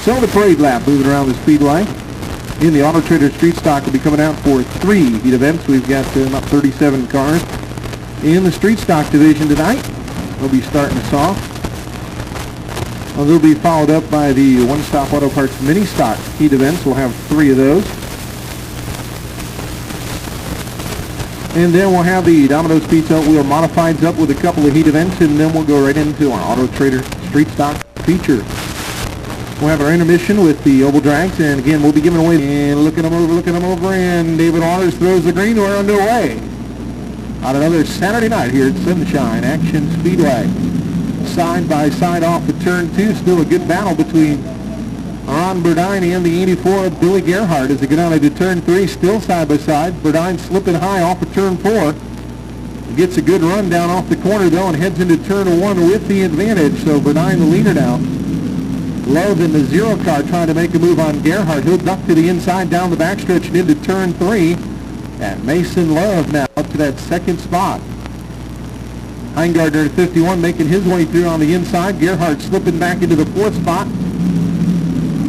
So the parade lap moving around the Speedway. In the Auto Trader Street Stock will be coming out for 3 heat events. We've got about 37 cars in the Street Stock division tonight. We'll be starting us off. They'll be followed up by the One Stop Auto Parts Mini Stock heat events. We'll have 3 of those. And then we'll have the Domino's Pizza Wheel Modifieds up with a couple of heat events, and then we'll go right into our Auto Trader Street Stock feature. We'll have our intermission with the Oval Drags, and again, we'll be giving away, and looking them over, and David Waters throws the green. We're underway on another Saturday night here at Sunshine Action Speedway. Side by side off the turn 2, still a good battle between Ron Burdine and the 84 of Billy Gerhardt as they get down into turn 3, still side by side. Burdine slipping high off of turn 4. Gets a good run down off the corner though and heads into turn 1 with the advantage. So Burdine the leader now. Love in the 0 car trying to make a move on Gerhardt. He'll duck to the inside down the backstretch and into turn 3. And Mason Love now up to that second spot. Heingardner at 51 making his way through on the inside. Gerhardt slipping back into the 4th spot.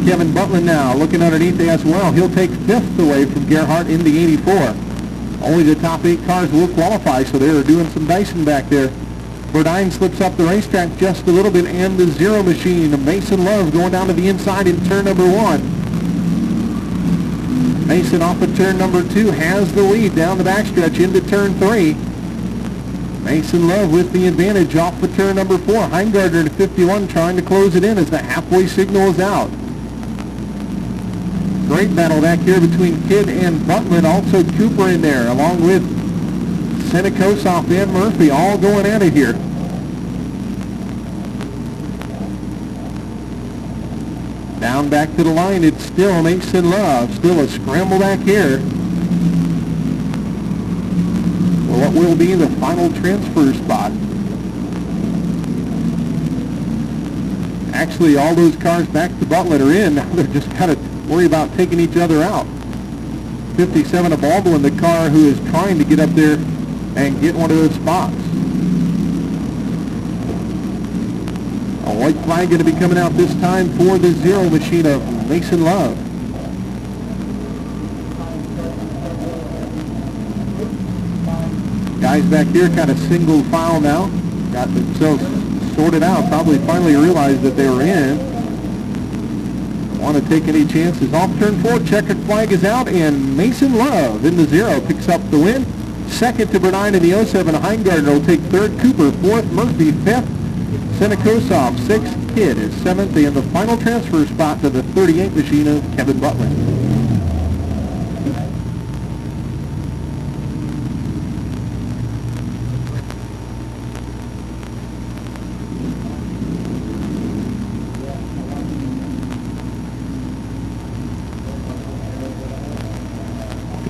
Kevin Butland now looking underneath as well. He'll take 5th away from Gerhardt in the 84. Only the top 8 cars will qualify, so they're doing some dicing back there. Burdine slips up the racetrack just a little bit, and the 0 machine of Mason Love going down to the inside in turn number 1. Mason off of turn number 2 has the lead down the backstretch into turn 3. Mason Love with the advantage off of turn number 4. Heingardner at 51 trying to close it in as the halfway signal is out. Great battle back here between Kidd and Butland. Also Cooper in there along with Senecosoff and Murphy all going at it here. Down back to the line, it's still Mason Love. Still a scramble back here. Well, what will be the final transfer spot? Actually, all those cars back to Butland are in. Now they're just got to worry about taking each other out. 57 of Baldwin, the car who is trying to get up there and get one of those spots. A white flag going to be coming out this time for the 0 machine of Mason Love. Guys back here kind of single file now. Got themselves sorted out. Probably finally realized that they were in. Want to take any chances. Off turn 4, checkered flag is out, and Mason Love in the 0 picks up the win. Second to Burdine in the 07. Heingardner will take 3rd. Cooper 4th. Murphy 5th. Senecosoff 6th. Kidd is 7th. And the final transfer spot to the 38 machine of Kevin Butland.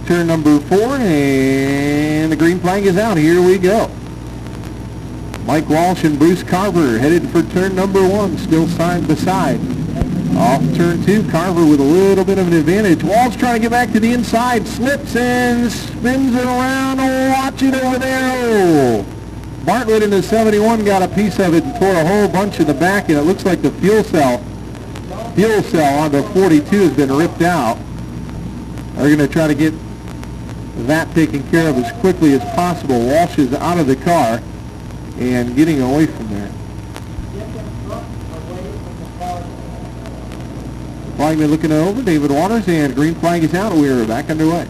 Turn number 4, and the green flag is out. Here we go. Mike Walsh and Bruce Carver headed for turn number 1, still side by side. Off turn 2, Carver with a little bit of an advantage. Walsh trying to get back to the inside, slips and spins it around. Oh, watch it over there. Oh. Bartlett in the 71 got a piece of it and tore a whole bunch in the back, and it looks like the fuel cell on the 42 has been ripped out. They're going to try to get that taken care of as quickly as possible. Walsh is out of the car and getting away from there. Flagman looking over, David Waters, and green flag is out. We're back underway.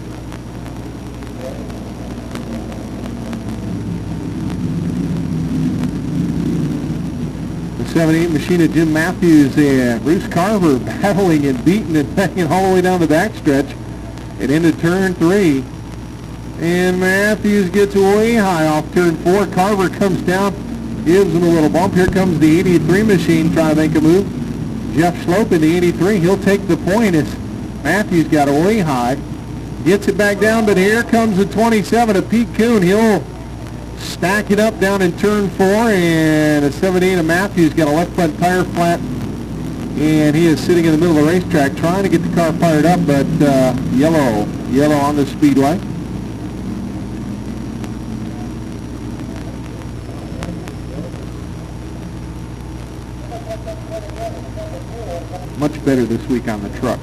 The 78 machine of Jim Matthews and Bruce Carver battling and beating and banging all the way down the backstretch and into turn 3. And Matthews gets way high off turn 4. Carver comes down, gives him a little bump. Here comes the 83 machine trying to make a move. Jeff Slope in the 83. He'll take the point as Matthews got way high. Gets it back down, but here comes the 27 of Pete Kuhn. He'll stack it up down in turn 4, and the 78 of Matthews got a left front tire flat, and he is sitting in the middle of the racetrack trying to get the car fired up, but yellow on the Speedway. much better this week on the truck.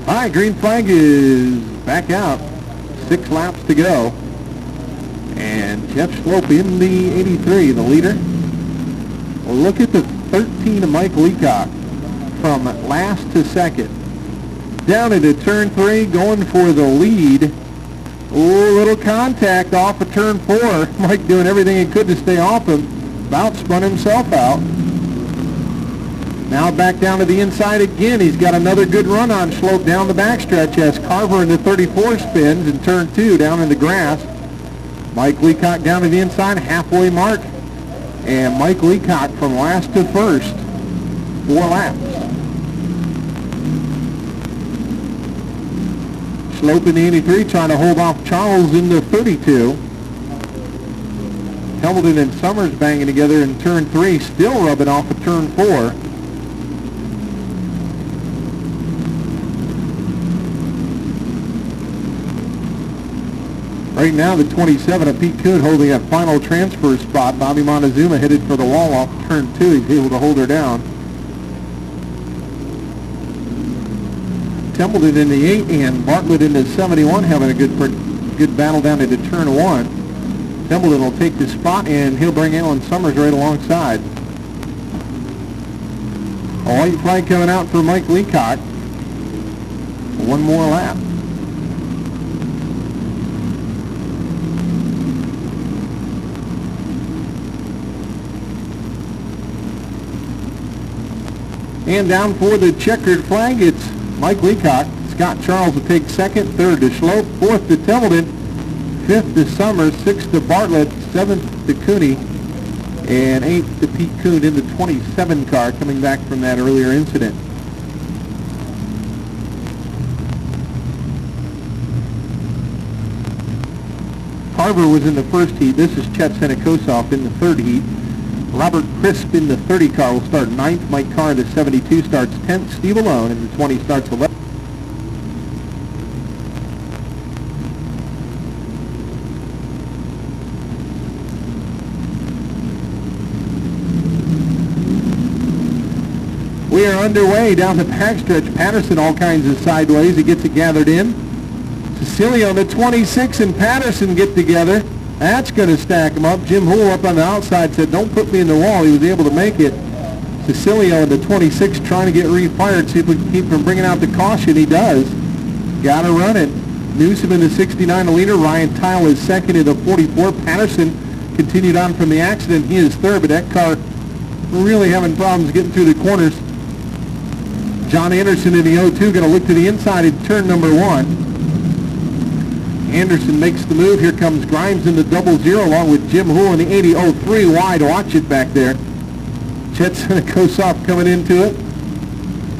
All right, green flag is back out. 6 laps to go. And Jeff Slope in the 83, the leader. Well, look at the 13 of Mike Leacock from last to second. Down into turn 3, going for the lead. Oh, little contact off of turn 4. Mike doing everything he could to stay off him. About spun himself out. Now back down to the inside again. He's got another good run on Slope down the backstretch as Carver in the 34 spins in turn 2 down in the grass. Mike Leacock down to the inside, halfway mark. And Mike Leacock from last to first, 4 laps. Slope in the 83 trying to hold off Charles in the 32. Hamilton and Summers banging together in turn 3, still rubbing off of turn 4. Right now, the 27 of Pete Coon holding that final transfer spot. Bobby Montezuma headed for the wall off turn 2. He's able to hold her down. Templeton in the 8 and Bartlett in the 71 having a good battle down into turn 1. Templeton will take the spot and he'll bring Alan Summers right alongside. A white flag coming out for Mike Leacock. 1 more lap. And down for the checkered flag, it's Mike Leacock. Scott Charles will take second, third to Slope, fourth to Templeton, fifth to Summers, sixth to Bartlett, seventh to Cooney, and eighth to Pete Coon in the 27 car coming back from that earlier incident. Carver was in the first heat. This is Chet Senekosoff in the third heat. Robert Crisp in the 30 car will start 9th. Mike Carr in the 72 starts 10th. Steve Alone in the 20 starts 11th. We are underway down the backstretch. Patterson all kinds of sideways. He gets it gathered in. Cecilio on the 26 and Patterson get together. That's going to stack him up. Jim Hoole up on the outside said, don't put me in the wall. He was able to make it. Cecilio in the 26 trying to get refired, see if we can keep from bringing out the caution. He does. Got to run it. Newsom in the 69, the leader. Ryan Tile is second in the 44. Patterson continued on from the accident. He is third, but that car really having problems getting through the corners. John Anderson in the 02 going to look to the inside in turn number 1. Anderson makes the move. Here comes Grimes in the 00 along with Jim Hoole in the 80-03 wide. Watch it back there. Chet Senekosoff coming into it.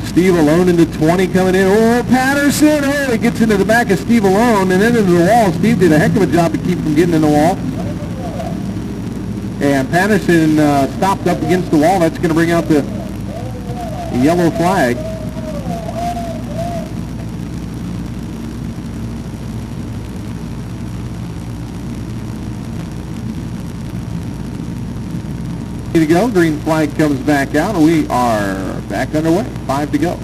Steve Alone in the 20 coming in. Oh, Patterson! Oh, he gets into the back of Steve Alone and then into the wall. Steve did a heck of a job to keep from getting in the wall. And Patterson stopped up against the wall. That's going to bring out the yellow flag. To go. Green flag comes back out, and we are back underway. 5 to go.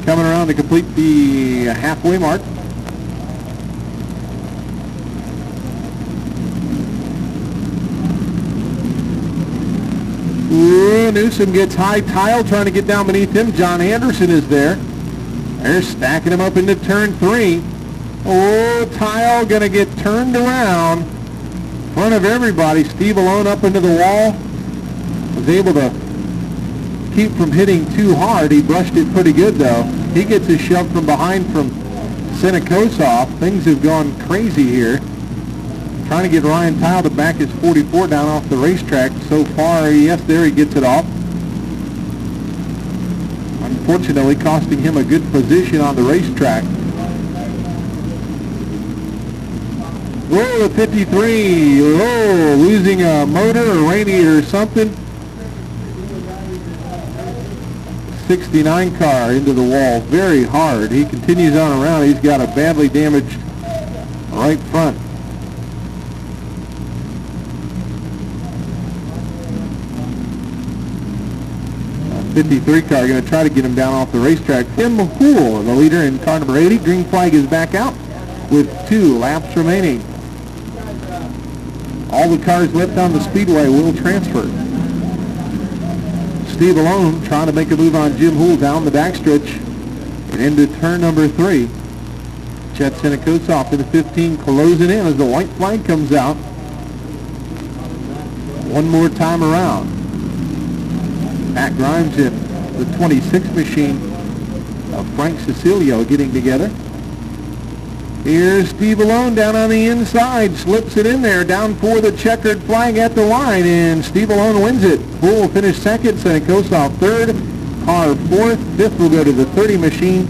Coming around to complete the halfway mark. Ooh, Newsom gets high. Tile trying to get down beneath him. John Anderson is there. They're stacking him up into turn 3. Oh, Tile going to get turned around in front of everybody. Steve Alone up into the wall. Was able to keep from hitting too hard. He brushed it pretty good, though. He gets a shove from behind from Senekosoff. Things have gone crazy here. Trying to get Ryan Tile to back his 44 down off the racetrack. So far, yes, there he gets it off. Unfortunately, costing him a good position on the racetrack. Whoa, the 53. Oh, losing a motor or radiator or something. 69 car into the wall very hard. He continues on around. He's got a badly damaged right front. A 53 car going to try to get him down off the racetrack. Tim Hool, the leader in car number 80. Green flag is back out with 2 laps remaining. All the cars left on the speedway will transfer. Steve Alone trying to make a move on Jim Hool down the backstretch and into turn number 3. Chet Senikosoff in the 15 closing in as the white flag comes out. One more time around. Pat Grimes in the 26 machine of Frank Cecilio getting together. Here's Steve Alone down on the inside, slips it in there, down for the checkered flag at the line, and Steve Alone wins it. Poole will finish second, Senikosoff third, Carr fourth, fifth will go to the 30 machine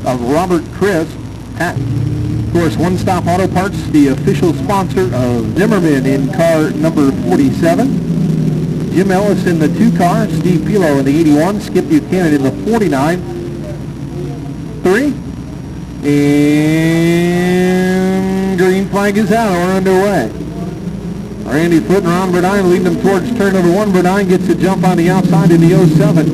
of Robert Chris. Pat, of course, One Stop Auto Parts, the official sponsor of Zimmerman in car number 47. Jim Ellis in the 2 car, Steve Pilo in the 81, Skip Buchanan in the 49. 3. And green flag is out. We're underway. Randy Foot and Ron Burdine leading them towards turn number 1. Burdine gets a jump on the outside in the 07.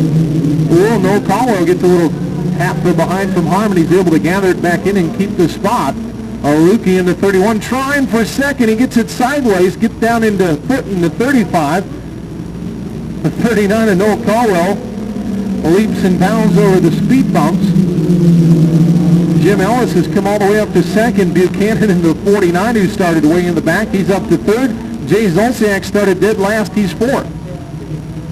Oh, Noel Caldwell gets a little tap from behind from Harmon. He's able to gather it back in and keep the spot. Aluki in the 31 trying for second. He gets it sideways, gets down into Foot in the 35. The 39 of Noel Caldwell leaps and bounds over the speed bumps. Jim Ellis has come all the way up to second. Buchanan in the 49, who started way in the back, he's up to third. Jay Zolciak started dead last. He's fourth.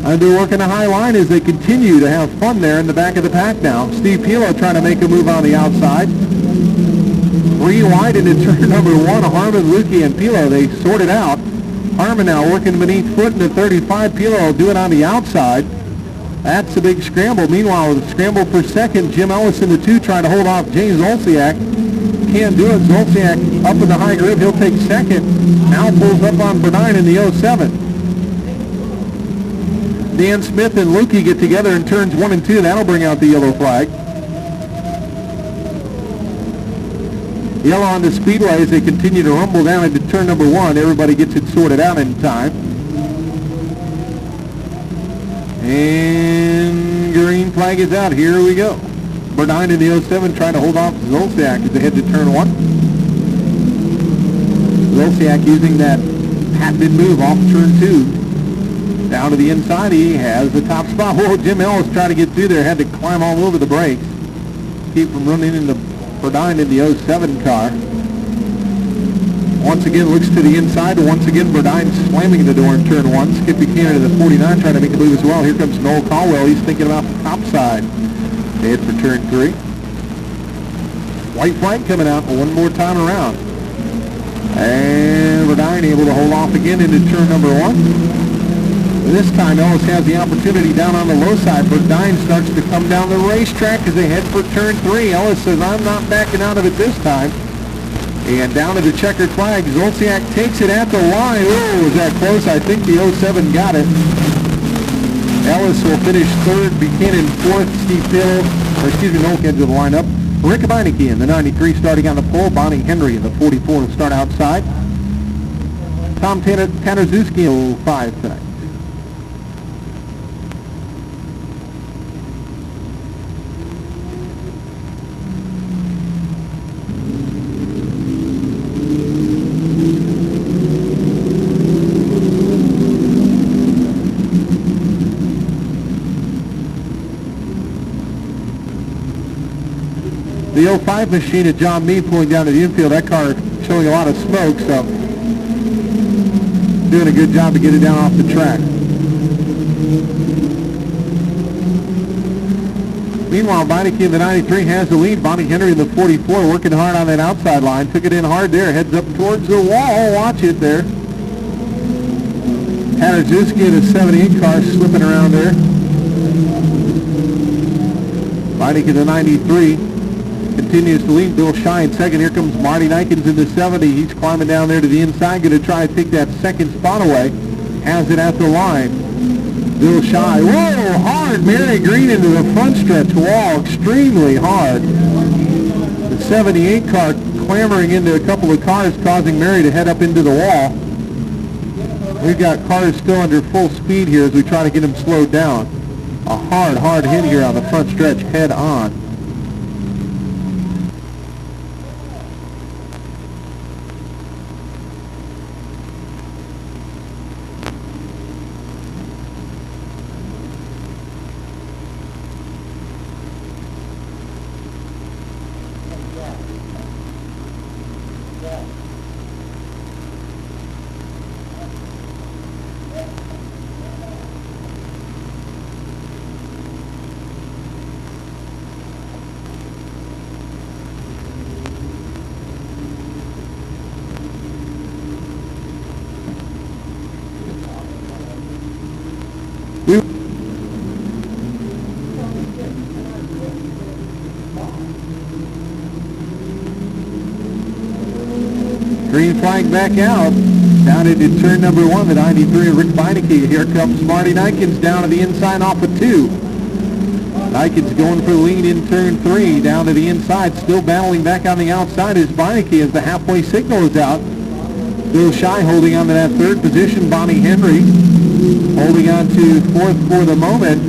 And they're working a high line as they continue to have fun there in the back of the pack now. Steve Pilo trying to make a move on the outside. 3 wide into turn number 1. Harmon, Lukey, and Pilo, they sort it out. Harmon now working beneath Foot in the 35. Pilo will do it on the outside. That's a big scramble. Meanwhile, the scramble for second, Jim Ellis in the 2 trying to hold off James Zolciak. Can't do it. Zolciak up in the high grip. He'll take second. Now pulls up on Burdine in the 07. Dan Smith and Lukey get together in turns 1 and 2. That'll bring out the yellow flag. Yellow on the speedway as they continue to rumble down into turn number 1. Everybody gets it sorted out in time. And green flag is out. Here we go. Burdine in the 07 trying to hold off Zolciak as they head to turn 1. Zolciak using that patented move off turn 2. Down to the inside, he has the top spot. Whoa, Jim Ellis trying to get through there. Had to climb all over the brakes. Keep from running into Burdine in the 07 car. Once again looks to the inside. Once again Burdine slamming the door in turn 1. Skip Buchanan to the 49 trying to make a move as well. Here comes Noel Caldwell. He's thinking about the top side. They head for turn 3. White flag coming out one more time around. And Burdine able to hold off again into turn number 1. This time Ellis has the opportunity down on the low side. Burdine starts to come down the racetrack as they head for turn 3. Ellis says, I'm not backing out of it this time. And down to the checkered flag. Zolciak takes it at the line. Oh, was that close? I think the 07 got it. Ellis will finish third. Buchanan fourth. Steve Pill, Noel Kidd to the lineup. Rick Beinecke in the 93 starting on the pole. Bonnie Henry in the 44 will start outside. Tom Tannerzuski in 05 tonight. The 05 machine of John Meade pulling down to the infield. That car showing a lot of smoke, so doing a good job to get it down off the track. Meanwhile, Beinecke in the 93 has the lead. Bonnie Henry in the 44 working hard on that outside line. Took it in hard there. Heads up towards the wall. Watch it there. Tannerzuski in the 78 car slipping around there. Beinecke in the 93. Continues to lead. Bill Shy in second. Here comes Marty Nikens in the 70. He's climbing down there to the inside. Going to try to take that second spot away. Has it at the line. Bill Shy. Whoa, hard. Mary Green into the front stretch wall, extremely hard. The 78 car clambering into a couple of cars, causing Mary to head up into the wall. We've got cars still under full speed here as we try to get them slowed down. A hard hit here on the front stretch, head on. Green flag back out. Down into turn number 1, the 93 of Rick Beinecke. Here comes Marty Nikens down to the inside off of 2. Nikens going for the lead in turn 3. Down to the inside, still battling back on the outside is Beinecke as the halfway signal is out. Bill Shy holding on to that third position. Bonnie Henry holding on to fourth for the moment.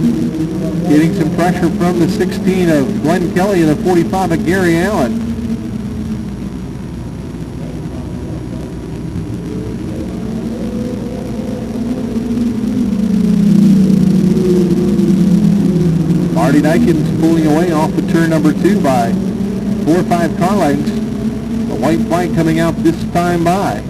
Getting some pressure from the 16 of Glenn Kelly and the 45 of Gary Allen. Marty Nikens pulling away off of turn number 2 by 4 or 5 car lengths. The white flag coming out this time by.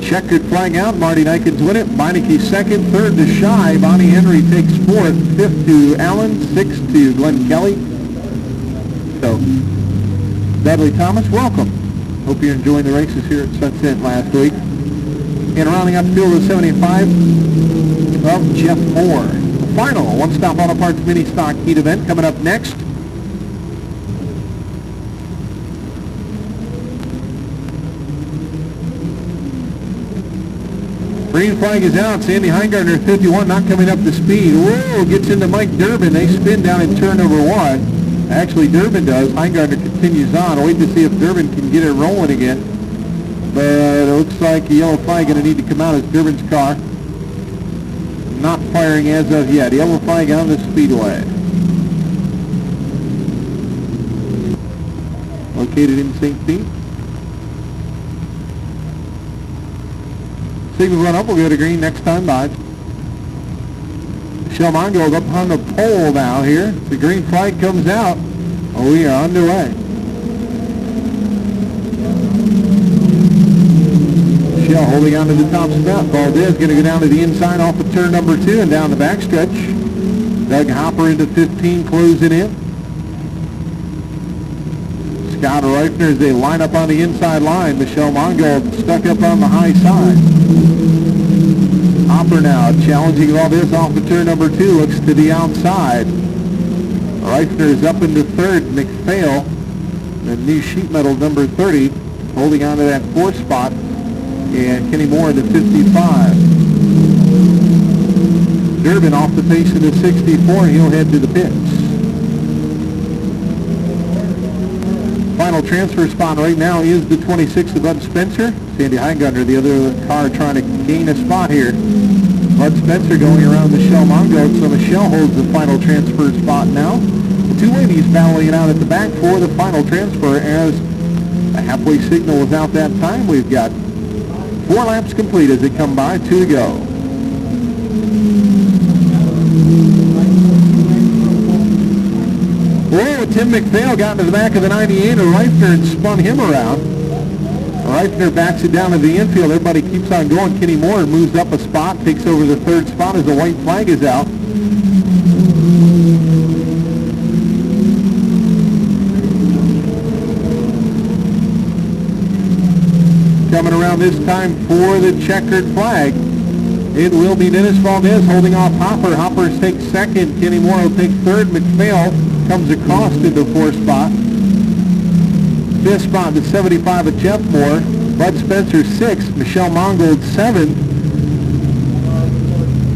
Checkered flag out. Marty Nikens win it. Beinecke second. Third to Shy. Bonnie Henry takes fourth. Fifth to Allen. Sixth to Glenn Kelly. So, Dudley Thomas, welcome. Hope you're enjoying the races here at Sunset last week. And rounding up field of 75 of Jeff Moore. The final one-stop auto parts mini stock heat event coming up next. Green flag is out. Sandy Heingardner, 51, not coming up to speed. Whoa, gets into Mike Durbin. They spin down in turn number 1. Actually, Durbin does. Heingardner continues on. Wait to see if Durbin can get it rolling again. But it looks like a yellow flag going to need to come out as Durbin's car. Not firing as of yet. Yellow flag on the Speedway. Located in St. Pete. Signals run up, we'll go to green next time by. Michelle Mongold up on the pole now here. The green flag comes out. Oh, we are underway. Michelle holding on to the top spot. Valdez going to go down to the inside off of turn number 2 and down the backstretch. Doug Hopper into 15, closing in. Scott Reifner as they line up on the inside line. Michelle Mongold stuck up on the high side. Hopper now challenging Valdez off of turn number 2. Looks to the outside. Reifner is up into third. McPhail, the new sheet metal number 30, holding on to that 4th spot. And Kenny Moore into 55. Durbin off the pace into 64. He'll head to the pits. Final transfer spot right now is the 26th of Bud Spencer. Sandy Heingardner, the other car, trying to gain a spot here. Bud Spencer going around Michelle Mongold, so Michelle holds the final transfer spot now. The two ladies battling it out at the back for the final transfer as the halfway signal was out that time. We've got 4 laps complete as they come by, 2 to go. Whoa, Tim McPhail got into the back of the 98 of Reifner and spun him around. Reifner backs it down to the infield. Everybody keeps on going. Kenny Moore moves up a spot, takes over the 3rd spot as the white flag is out. coming around this time for the checkered flag. It will be Dennis Valdez holding off Hopper. Hopper takes second. Kenny Moore will take third. McPhail comes across into fourth spot. Fifth spot, the 75 of Jeff Moore. Bud Spencer sixth. Michelle Mongold seventh.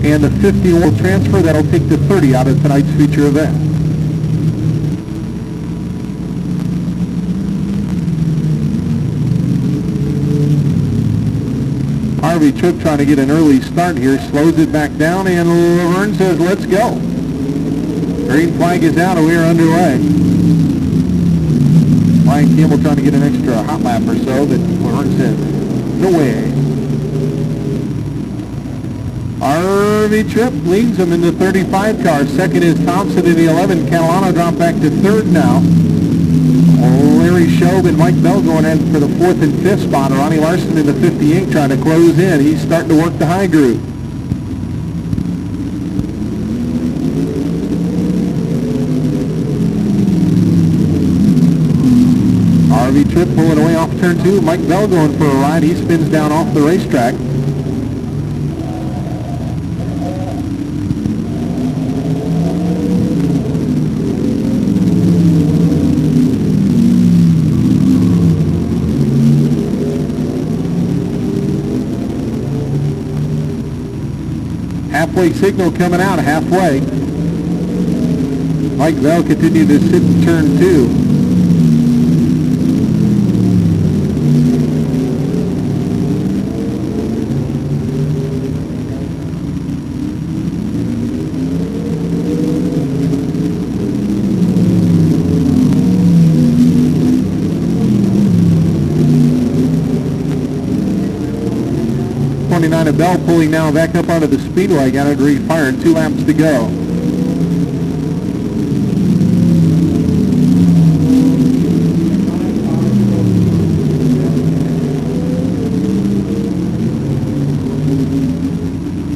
And the 50 will transfer. That'll take the 30 out of tonight's feature event. Harvey Tripp trying to get an early start here, slows it back down, and Laverne says, let's go. Green flag is out, and we are underway. Ryan Campbell trying to get an extra hot lap or so, but Laverne says, no way. Harvey Tripp leads them in the 35 car. Second is Thompson in the 11. Catalano dropped back to third now. Larry Shobe and Mike Bell going in for the fourth and fifth spot. Ronnie Larson in the 58 trying to close in. He's starting to work the high group. Harvey Tripp pulling away off turn two. Mike Bell going for a ride. He spins down off the racetrack. Halfway signal coming out, halfway. Mike Bell continued to sit in turn two. Bell pulling now back up onto the Speedway. Got it refired. 2 laps to go.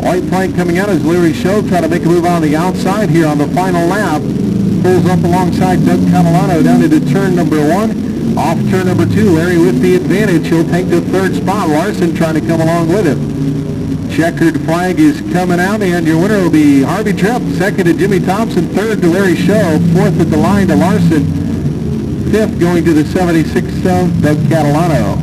White flag coming out as Larry Shobe trying to make a move on the outside here on the final lap. Pulls up alongside Doug Catalano down into turn number 1. Off turn number 2, Larry with the advantage. He'll take the third spot. Larson trying to come along with him. Checkered flag is coming out, and your winner will be Harvey Tripp. Second to Jimmy Thompson. Third to Larry Shobe. Fourth at the line to Larson. Fifth going to the 76 of Doug Catalano.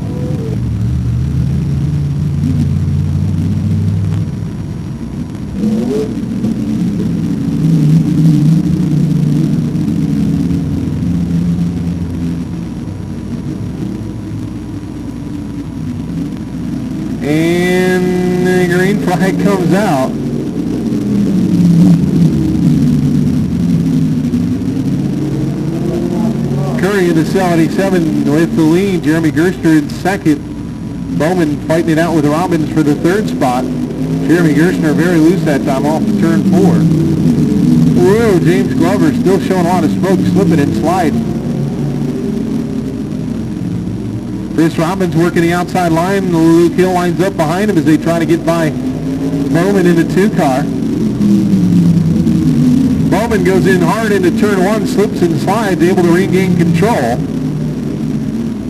And the green flag comes out. Curry in the 77 with the lead. Jeremy Gerstner in second. Bowman fighting it out with Robbins for the third spot. Jeremy Gerstner very loose that time off of turn 4. Whoa, James Glover still showing a lot of smoke, slipping and sliding. Chris Robbins working the outside line. Luke Hill lines up behind him as they try to get by Bowman in the 2 car. Bowman goes in hard into turn 1, slips and slides, able to regain control.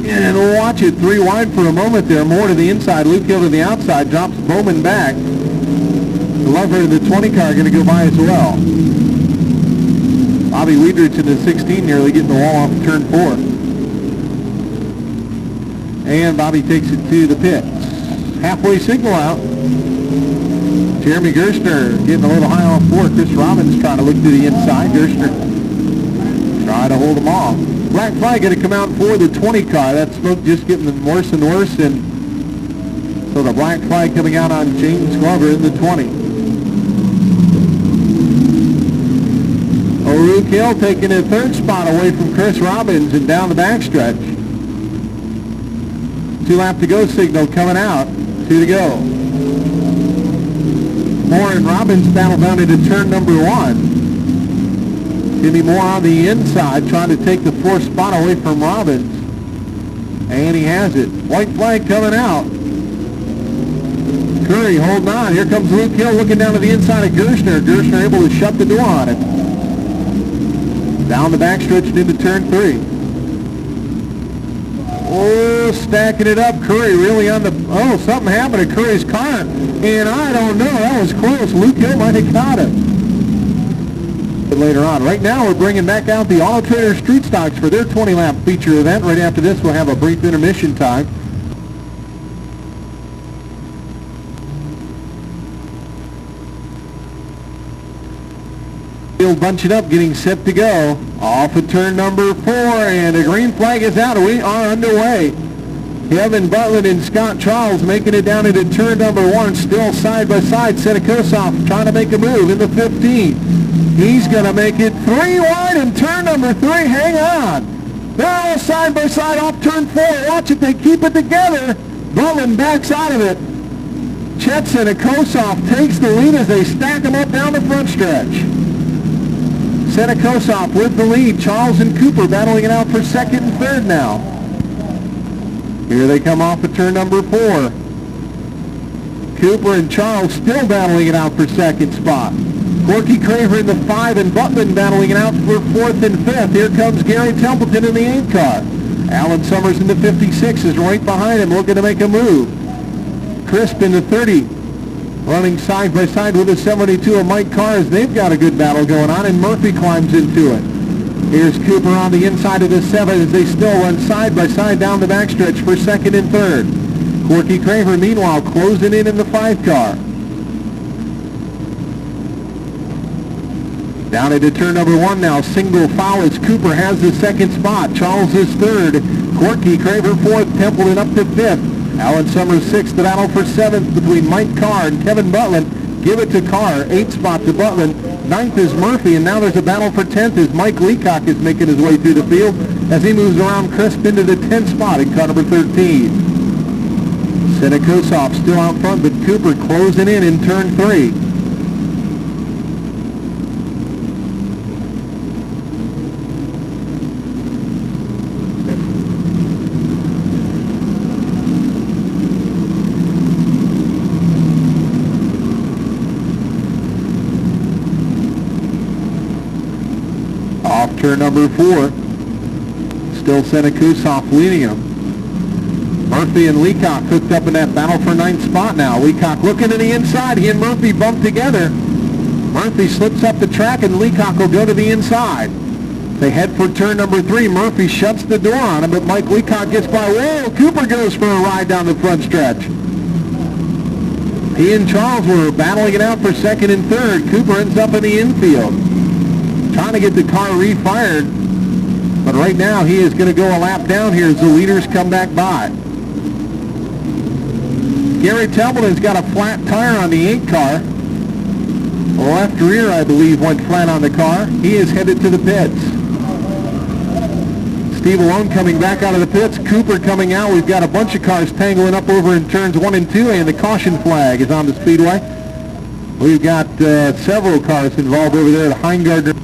And we'll watch it 3 wide for a moment there. More to the inside, Luke Hill to the outside, drops Bowman back. Glover in the 20 car going to go by as well. Bobby Wiedrich in the 16 nearly getting the wall off of turn 4. And Bobby takes it to the pits. Halfway signal out. Jeremy Gerstner getting a little high off 4. Chris Robbins trying to look to the inside. Gerstner trying to hold him off. Black flag going to come out for the 20 car. That smoke just getting worse and worse. And so the black flag coming out on James Glover in the 20. Luke Hill taking a third spot away from Chris Robbins and down the backstretch. 2 lap to go signal coming out. 2 to go. Moore and Robbins battle down into turn number 1. Jimmy Moore on the inside trying to take the 4th spot away from Robbins. And he has it. White flag coming out. Curry holding on. Here comes Luke Hill looking down to the inside of Gerstner. Gerstner able to shut the door on it. Down the backstretch and into turn 3. Oh, still stacking it up. Curry really on the, oh, something happened to Curry's car, and I don't know, that was close. Luke Hill might have caught him. But later on, right now we're bringing back out the Auto Trader Street Stocks for their 20-lap feature event. Right after this we'll have a brief intermission time. Field bunching up, getting set to go. Off of turn number 4, and the green flag is out. We are underway. Kevin Butler and Scott Charles making it down into turn number 1, still side by side. Senekosoff trying to make a move in the 15. He's going to make it 3 wide in turn number 3. Hang on. They're all side by side off turn 4. Watch it, they keep it together. Butler backs out of it. Chet Senekosoff takes the lead as they stack them up down the front stretch. Senekosoff with the lead. Charles and Cooper battling it out for second and third now. Here they come off of turn number 4. Cooper and Charles still battling it out for second spot. Corky Craver in the 5 and Butman battling it out for 4th and 5th. Here comes Gary Templeton in the 8 car. Alan Summers in the 56 is right behind him looking to make a move. Crisp in the 30. Running side by side with the 72 of Mike Cars. They've got a good battle going on, and Murphy climbs into it. Here's Cooper on the inside of the 7 as they still run side by side down the backstretch for second and third. Corky Craver, meanwhile, closing in the 5 car. Down into turn number 1 now. Single foul as Cooper has the second spot. Charles is third. Corky Craver 4th. Templeton up to 5th. Alan Summers 6th, the battle for 7th between Mike Carr and Kevin Butland. Give it to Carr, 8th spot to Butland. 9th is Murphy, and now there's a battle for 10th as Mike Leacock is making his way through the field as he moves around Crisp into the 10th spot in car number 13. Senekosoff still out front, but Cooper closing in turn 3. Turn number 4. Still Senekosoff leading him. Murphy and Leacock hooked up in that battle for 9th spot now. Leacock looking to the inside. He and Murphy bump together. Murphy slips up the track and Leacock will go to the inside. They head for turn number 3. Murphy shuts the door on him, but Mike Leacock gets by. Whoa, Cooper goes for a ride down the front stretch. He and Charles were battling it out for second and third. Cooper ends up in the infield, trying to get the car refired, but right now he is going to go a lap down here as the leaders come back by. Gary Templeton's got a flat tire on the 8 car. The left rear, I believe, went flat on the car. He is headed to the pits. Steve Alone coming back out of the pits. Cooper coming out. We've got a bunch of cars tangling up over in turns 1 and 2, and the caution flag is on the Speedway. We've got several cars involved over there at Heingardner.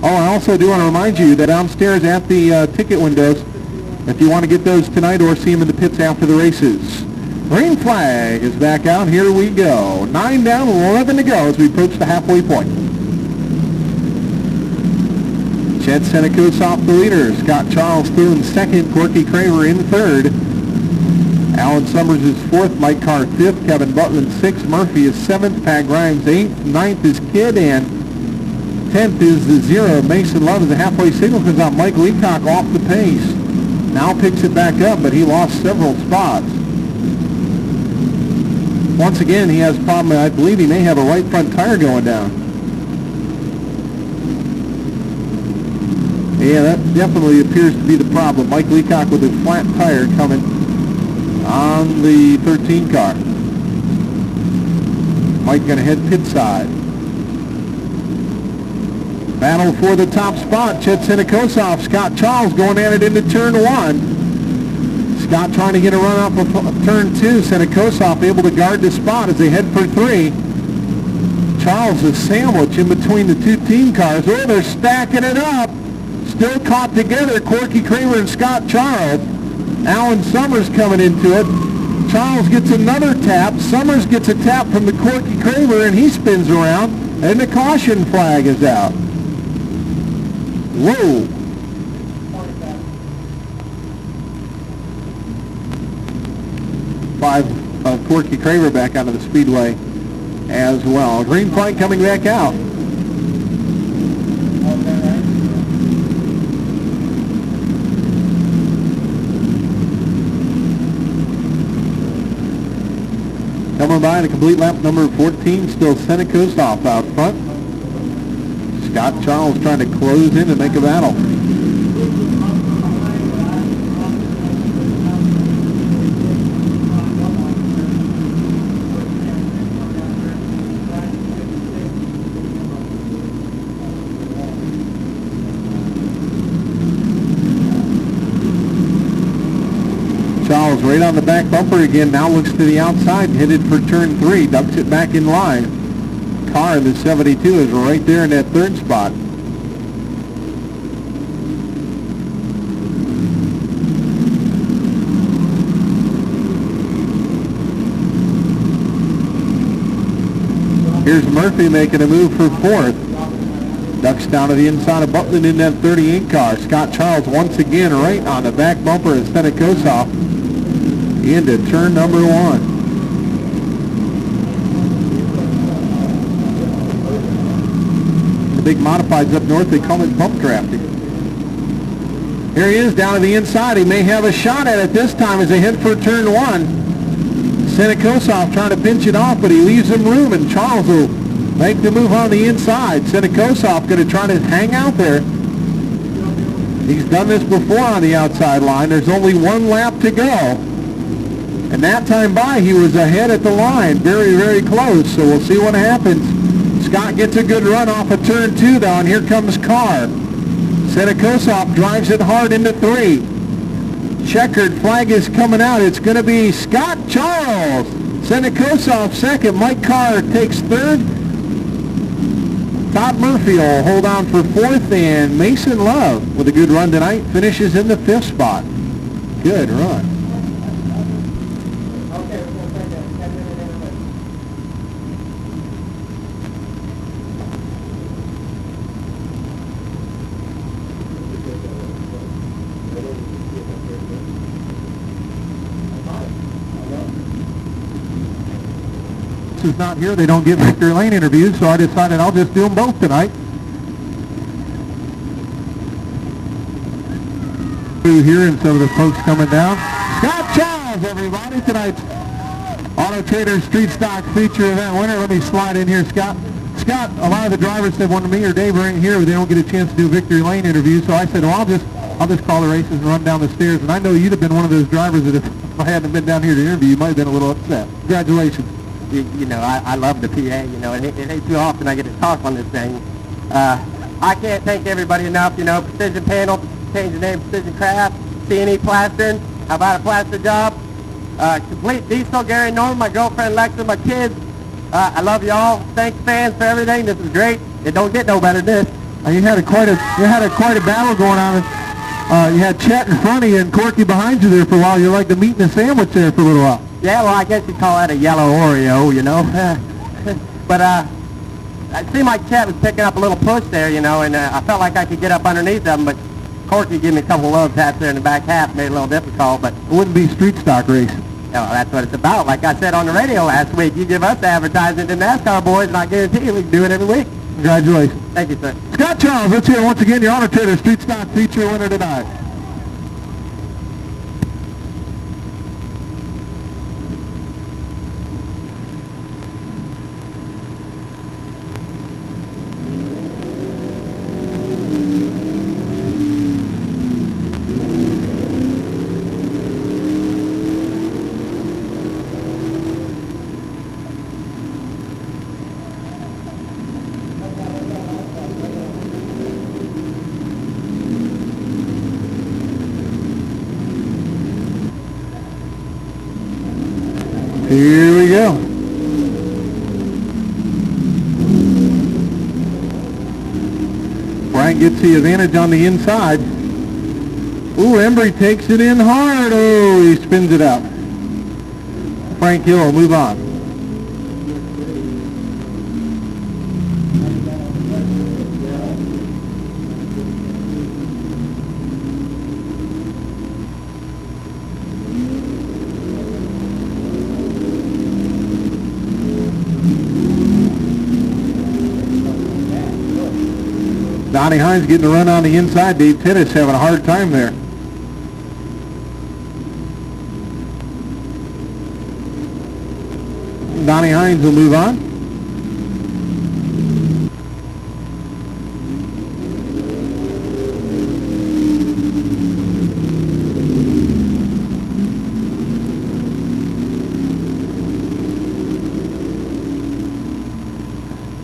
Oh, I also do want to remind you that downstairs at the ticket windows, if you want to get those tonight or see them in the pits after the races. Green flag is back out. Here we go. 9 down, 11 to go as we approach the halfway point. Chet Senekosoff the leader. Scott Charles still in second. Corky Craver in third. Alan Summers is 4th. Mike Carr 5th. Kevin Butland 6th. Murphy is 7th. Pat Grimes 8th. 9th is Kidd, and 10th is the 0. Mason Love as the halfway signal comes out. Mike Leacock off the pace. Now picks it back up, but he lost several spots. Once again, he has a problem. I believe he may have a right front tire going down. Yeah, that definitely appears to be the problem. Mike Leacock with a flat tire coming on the 13 car. Mike going to head pit side. Battle for the top spot. Chet Senekosoff, Scott Charles going at it into turn 1. Scott trying to get a run off of turn 2. Senekosoff able to guard the spot as they head for 3. Charles is sandwiched in between the 2 team cars. Oh, they're stacking it up. Still caught together, Corky Craver and Scott Charles. Alan Summers coming into it. Charles gets another tap. Summers gets a tap from the Corky Craver, and he spins around, and the caution flag is out. Whoa. Five of Corky Craver back out of the Speedway as well. Green flag coming back out. Coming by in a complete lap, number 14, still Senekos off out front. Scott Charles trying to close in and make a battle. Charles right on the back bumper again, now looks to the outside, headed for turn 3, ducks it back in line. Car in the 72 is right there in that third spot. Here's Murphy making a move for 4th. Ducks down to the inside of Butland in that 38 car. Scott Charles once again right on the back bumper of Senekosov into turn number 1. The big modifieds up north, they call it bump drafting. Here he is down to the inside. He may have a shot at it this time as they head for turn 1. Senekosov trying to pinch it off, but he leaves him room, and Charles will make the move on the inside. Senekosov going to try to hang out there. He's done this before on the outside line. There's only one lap to go. And that time by, he was ahead at the line. Very, very close. So we'll see what happens. Scott gets a good run off of turn 2, though, and here comes Carr. Senekosov drives it hard into 3. Checkered flag is coming out. It's going to be Scott Charles. Senekosov second. Mike Carr takes 3rd. Todd Murphy will hold on for 4th, and Mason Love, with a good run tonight, finishes in the 5th spot. Good run. Is not here. They don't get victory lane interviews, so I decided I'll just do them both tonight. Through here and some of the folks coming down. Scott Charles, everybody, tonight's Auto Trader Street Stock Feature Event winner. Let me slide in here, Scott. Scott, a lot of the drivers said one to me or Dave are in here, but they don't get a chance to do victory lane interviews, so I said, well, I'll just call the races and run down the stairs. And I know you'd have been one of those drivers that if I hadn't been down here to interview, you might have been a little upset. Congratulations. You know, I love the PA, you know, it ain't too often I get to talk on this thing. I can't thank everybody enough, you know, Precision Panel, change the name Precision Craft, C&E Plastering, how about a plaster job? Complete Diesel, Gary Norman, my girlfriend Lexa, my kids. I love y'all. Thanks fans for everything. This is great. It don't get no better than this. You had quite a battle going on. You had Chet in front of you and Corky behind you there for a while. You're like the meat and the sandwich there for a little while. Yeah, well, I guess you'd call that a yellow Oreo, you know. But it seemed like Chet was picking up a little push there, you know, and I felt like I could get up underneath them, but Corky gave me a couple love taps there in the back half, made it a little difficult, but... It wouldn't be street stock racing. Yeah, well, that's what it's about. Like I said on the radio last week, you give us the advertising to NASCAR boys, and I guarantee you we can do it every week. Congratulations. Thank you, sir. Scott Charles, let's hear once again your Auto Trader Street Stock Feature winner tonight. Here we go. Brian gets the advantage on the inside. Ooh, Embry takes it in hard. Oh, he spins it out. Frank Hill will move on. Donnie Hines getting a run on the inside. Dave Tennis having a hard time there. Donnie Hines will move on.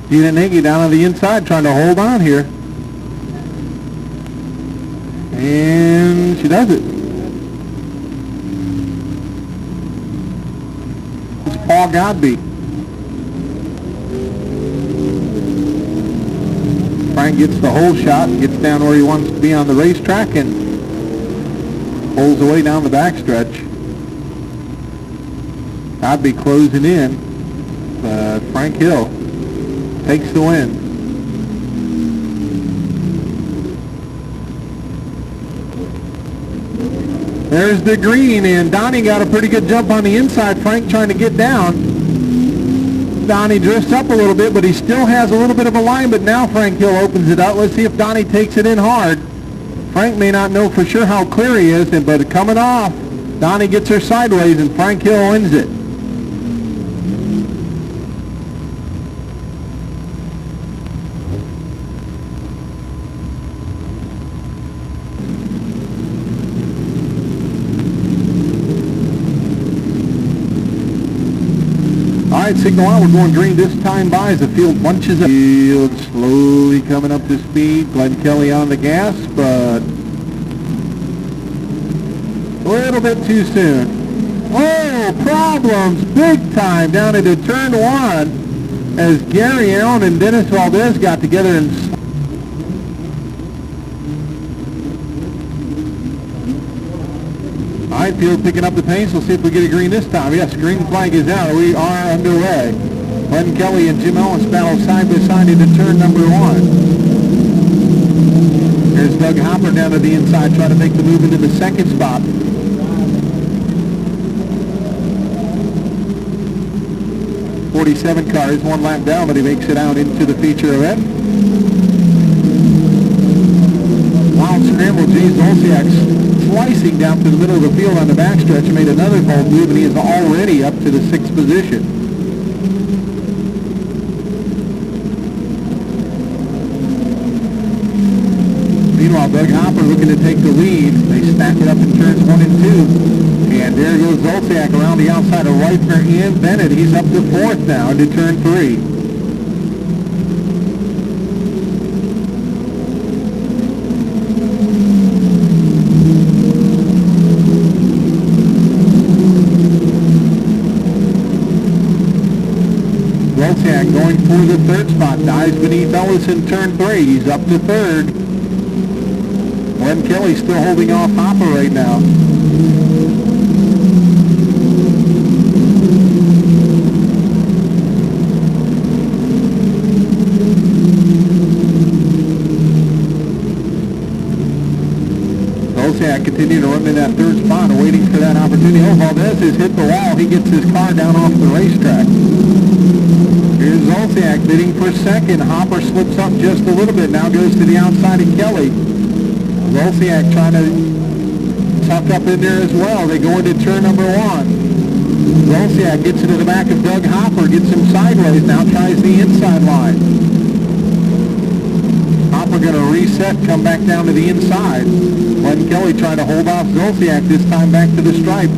Gina Nagy down on the inside trying to hold on here. And she does it. It's Paul Godby. Frank gets the whole shot, gets down where he wants to be on the racetrack, and pulls away down the backstretch. Godby closing in, but Frank Hill takes the win. There's the green, and Donnie got a pretty good jump on the inside. Frank trying to get down. Donnie drifts up a little bit, but he still has a little bit of a line, but now Frank Hill opens it up. Let's see if Donnie takes it in hard. Frank may not know for sure how clear he is, but coming off, Donnie gets her sideways, and Frank Hill wins it. All right, signal out. We're going green this time by as the field bunches up. Field slowly coming up to speed. Glenn Kelly on the gas, but a little bit too soon. Oh, problems big time down into turn one as Gary Allen and Dennis Valdez got together and field picking up the pace. We'll see if we get a green this time. Yes, green flag is out. We are underway. Glenn Kelly and Jim Ellis battle side by side into turn number one. Here's Doug Hopper down to the inside trying to make the move into the second spot. .47 car is one lap down, but he makes it out into the feature event. Wild scramble, Jay Zolciak slicing down to the middle of the field on the backstretch, made another bold move, and he is already up to the 6th position. Meanwhile, Doug Hopper looking to take the lead. They stack it up in turns 1 and 2. And there goes Zolciak around the outside of Reifner and Bennett. He's up to 4th now into turn 3. Zolciak going for the 3rd spot, dives beneath Ellis in turn 3. He's up to 3rd. Glenn Kelly still holding off Hopper right now. Zolciak continuing to run in that 3rd spot, waiting for that opportunity. Oh, Valdez has hit the wall. He gets his car down off the racetrack. Here's Zolciak bidding for 2nd. Hopper slips up just a little bit. Now goes to the outside of Kelly. Zolciak trying to tuck up in there as well. They go into turn number 1. Zolciak gets into the back of Doug Hopper, gets him sideways. Now tries the inside line. Hopper going to reset, come back down to the inside. Glenn Kelly trying to hold off Zolciak, this time back to the stripe.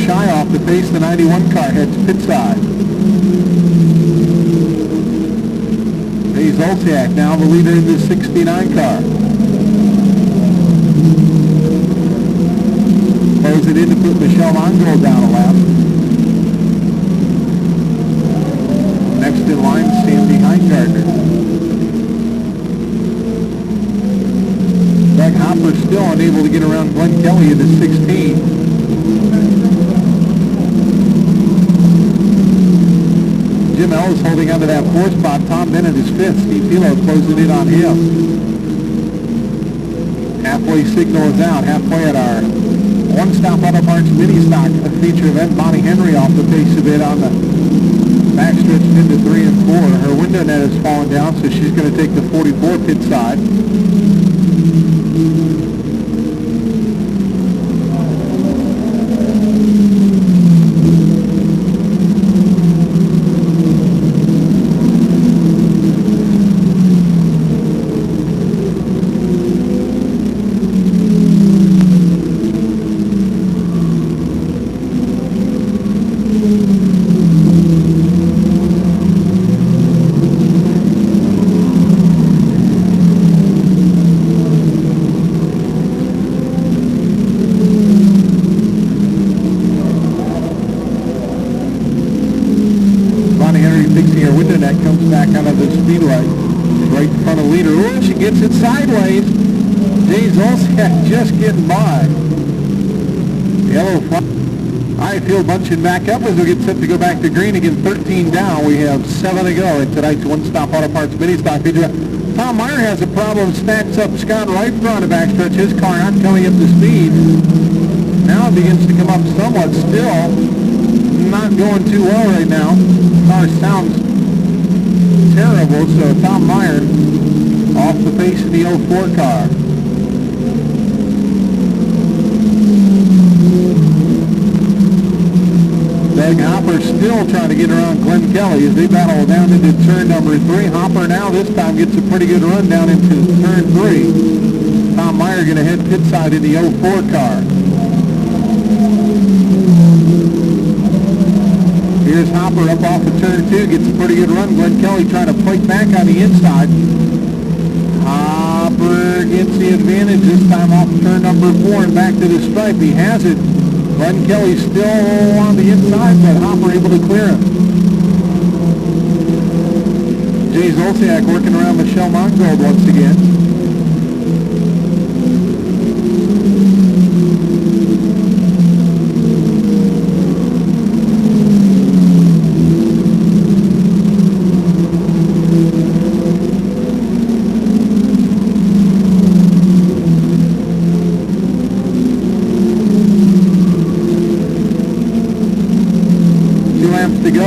Shy off the pace, the 91 car heads pit side. Ray Zolciak now the leader in the 69 car. Close it in to put Michelle Mongold down a lap. Next in line, Sandy Heingardner. to get around Glenn Kelly in the 16. Jim Ellis holding onto that 4 spot. Tom Bennett is 5th. Steve Filo closing in on him. Halfway signal is out. Halfway at our one-stop auto parts mini stock feature event. Bonnie Henry off the pace a bit on the backstretch into 3 and 4. Her window net has fallen down, so she's going to take the 44 pit side. Comes back out of the Speedway, right in front of leader. Oh, she gets it sideways. Jay Zolciak just getting by. Yellow flag. I feel bunching back up as we get set to go back to green again. 13 down. We have 7 to go in tonight's one-stop auto parts mini stock feature. Tom Meyer has a problem. Stacks up Scott right in front of backstretch. His car not coming up to speed. Now it begins to come up somewhat. Still not going too well right now. Car sounds terrible, so Tom Meyer off the pace of the 04 car. Doug Hopper still trying to get around Glenn Kelly as they battle down into turn number 3. Hopper now this time gets a pretty good run down into turn 3. Tom Meyer going to head pit side in the 04 car. Here's Hopper up off of turn 2, gets a pretty good run. Glenn Kelly trying to plate back on the inside. Hopper gets the advantage this time off of turn number 4 and back to the stripe. He has it. Glenn Kelly still on the inside, but Hopper able to clear him. Jay Zolciak working around Michelle Mongold once again. To go.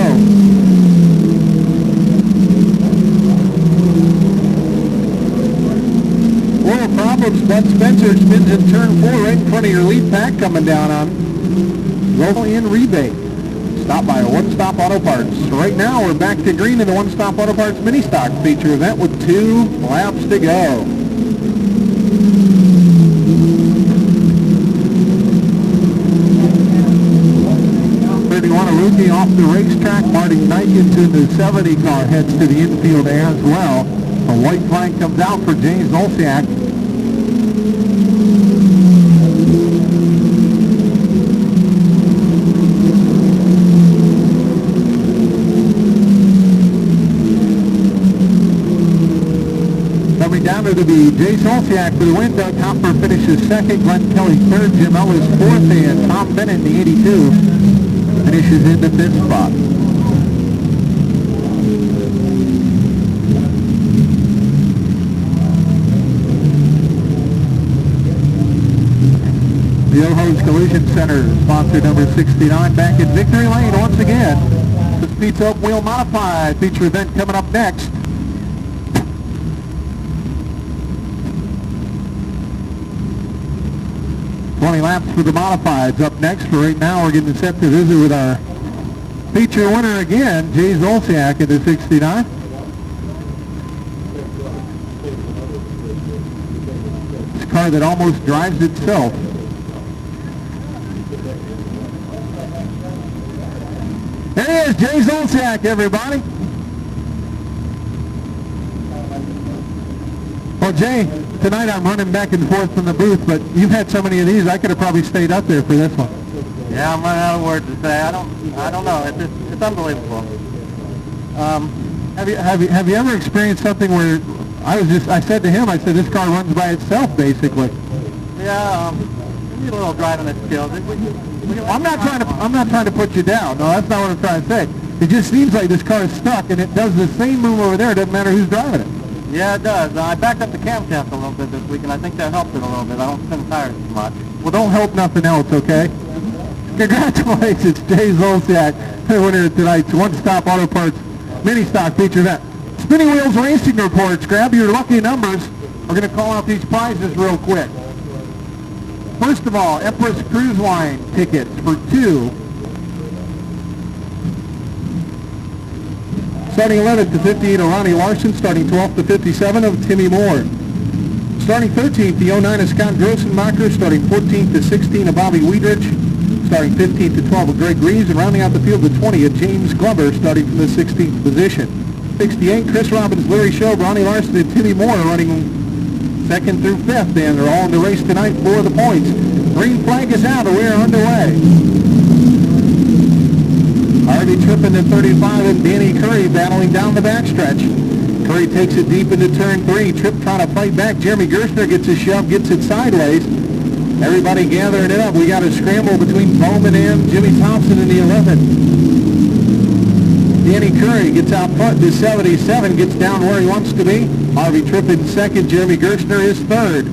Well, problems. Bud Spencer spins in turn 4 right in front of your lead pack coming down on. Roll in rebate. Stop by a one-stop auto parts. So right now we're back to green in the one-stop auto parts mini stock feature event with 2 laps to go. A rookie off the racetrack. Marty Nikens in the 70 car heads to the infield as well. A white flag comes out for Jay Zolciak. Coming down to be Jay Zolciak for the win. Doug Hopper finishes 2nd. Glenn Kelly 3rd. Jim Ellis 4th. And Tom Bennett in the 82. Finishes in the 5th spot. The O'Ho's Collision Center, sponsor number 69, back in Victory Lane once again. The Speed Up Wheel Modified feature event coming up next. Laps for the modifieds up next. For right now, we're getting set to visit with our feature winner again, Jay Zolciak in the 69. It's a car that almost drives itself. There he is, Jay Zolciak, everybody. Well, Jay, tonight I'm running back and forth from the booth, but you've had so many of these, I could have probably stayed up there for this one. Yeah, I'm running out of words to say. I don't know. It's unbelievable. Have you ever experienced something where I said to him, I said, this car runs by itself, basically. Yeah, we need a little driving skills. I'm not trying to put you down. No, that's not what I'm trying to say. It just seems like this car is stuck, and it does the same move over there. It doesn't matter who's driving it. Yeah, it does. I backed up the camshaft a little bit this week, and I think that helped it a little bit. I don't spin tires too much. Well, don't help nothing else, okay? Congratulations, Jay Zolciak, winner of tonight's one-stop auto parts mini stock feature event. Spinning Wheels Racing Reports. Grab your lucky numbers. We're going to call out these prizes real quick. First of all, Empress Cruise Line tickets for 2. Starting 11th to 58 of Ronnie Larson. Starting 12th to 57 of Timmy Moore. Starting 13th, the 09 of Scott Grossenmacher. Starting 14th to 16 of Bobby Weidrich. Starting 15th to 12 of Greg Reeves. And rounding out the field, the 20 of James Glover, starting from the 16th position. 68, Chris Robbins, Larry Show, Ronnie Larson, and Timmy Moore running 2nd through 5th. And they're all in the race tonight for the points. Green flag is out, and we're underway. Harvey Tripp into 35 and Danny Curry battling down the backstretch. Curry takes it deep into turn 3. Tripp trying to fight back. Jeremy Gerstner gets a shove, gets it sideways. Everybody gathering it up. We got a scramble between Bowman and Jimmy Thompson in the 11th. Danny Curry gets out front to 77, gets down where he wants to be. Harvey Tripp in 2nd. Jeremy Gerstner is 3rd.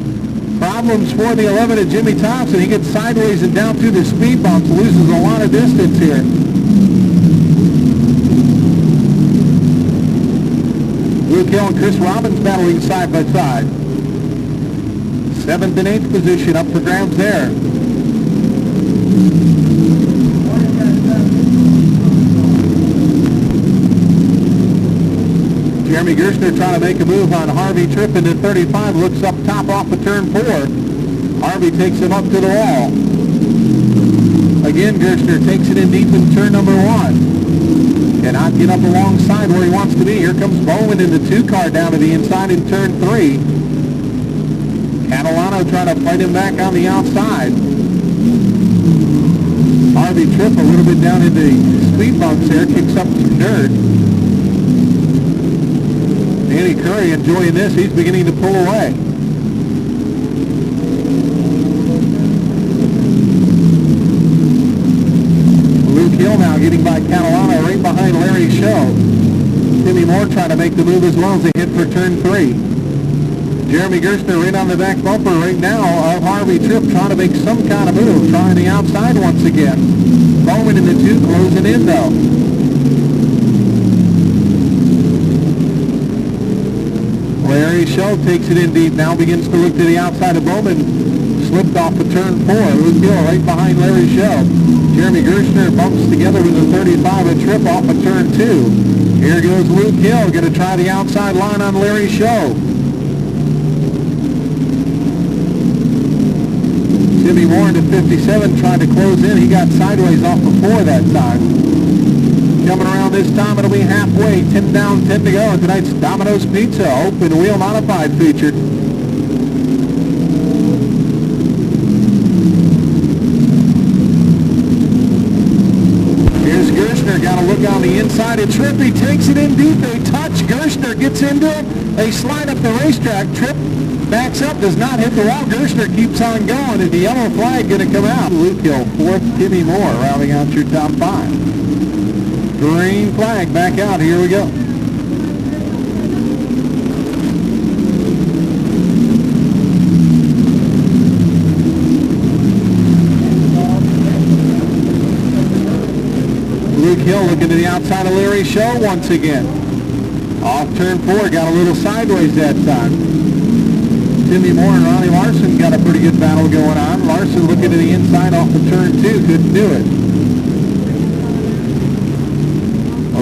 Problems for the 11 of Jimmy Thompson. He gets sideways and down through the speed bumps, loses a lot of distance here. Luke Hill and Chris Robbins battling side by side. 7th and 8th position up for grabs there. Jeremy Gerstner trying to make a move on Harvey Tripp into 35, looks up top off of turn 4. Harvey takes him up to the wall. Again, Gerstner takes it in deep in turn number 1. Cannot get up alongside where he wants to be. Here comes Bowman in the 2-car down to the inside in turn 3. Catalano trying to fight him back on the outside. Harvey Tripp a little bit down into the speed bumps there, kicks up some dirt. Danny Curry enjoying this. He's beginning to pull away. Luke Hill now getting by Catalano right behind Larry Show. Timmy Moore trying to make the move as well as they hit for turn 3. Jeremy Gerstner right on the back bumper right now of Harvey Tripp trying to make some kind of move, trying the outside once again. Bowman in the 2 closing in though. Larry Show takes it in deep, now begins to look to the outside of Bowman. Slipped off of turn 4. Luke Hill right behind Larry Show. Jeremy Gerstner bumps together with a 35 of Tripp off of turn 2. Here goes Luke Hill, going to try the outside line on Larry Show. Timmy Moore into 57 trying to close in. He got sideways off before that time. Coming around this time, it'll be halfway. 10 down, 10 to go in tonight's Domino's Pizza Open Wheel Modified feature. Here's Gerstner, got a look on the inside. It's Tripp, he takes it in deep. They touch. Gerstner gets into it. They slide up the racetrack. Tripp backs up, does not hit the wall. Gerstner keeps on going, and the yellow flag going to come out. Luke Hill, 4th, Timmy Moore, rounding out your top 5. Green flag back out. Here we go. Luke Hill looking to the outside of Larry Show once again. Off turn 4, got a little sideways that time. Timmy Moore and Ronnie Larson got a pretty good battle going on. Larson looking to the inside off of turn 2, couldn't do it.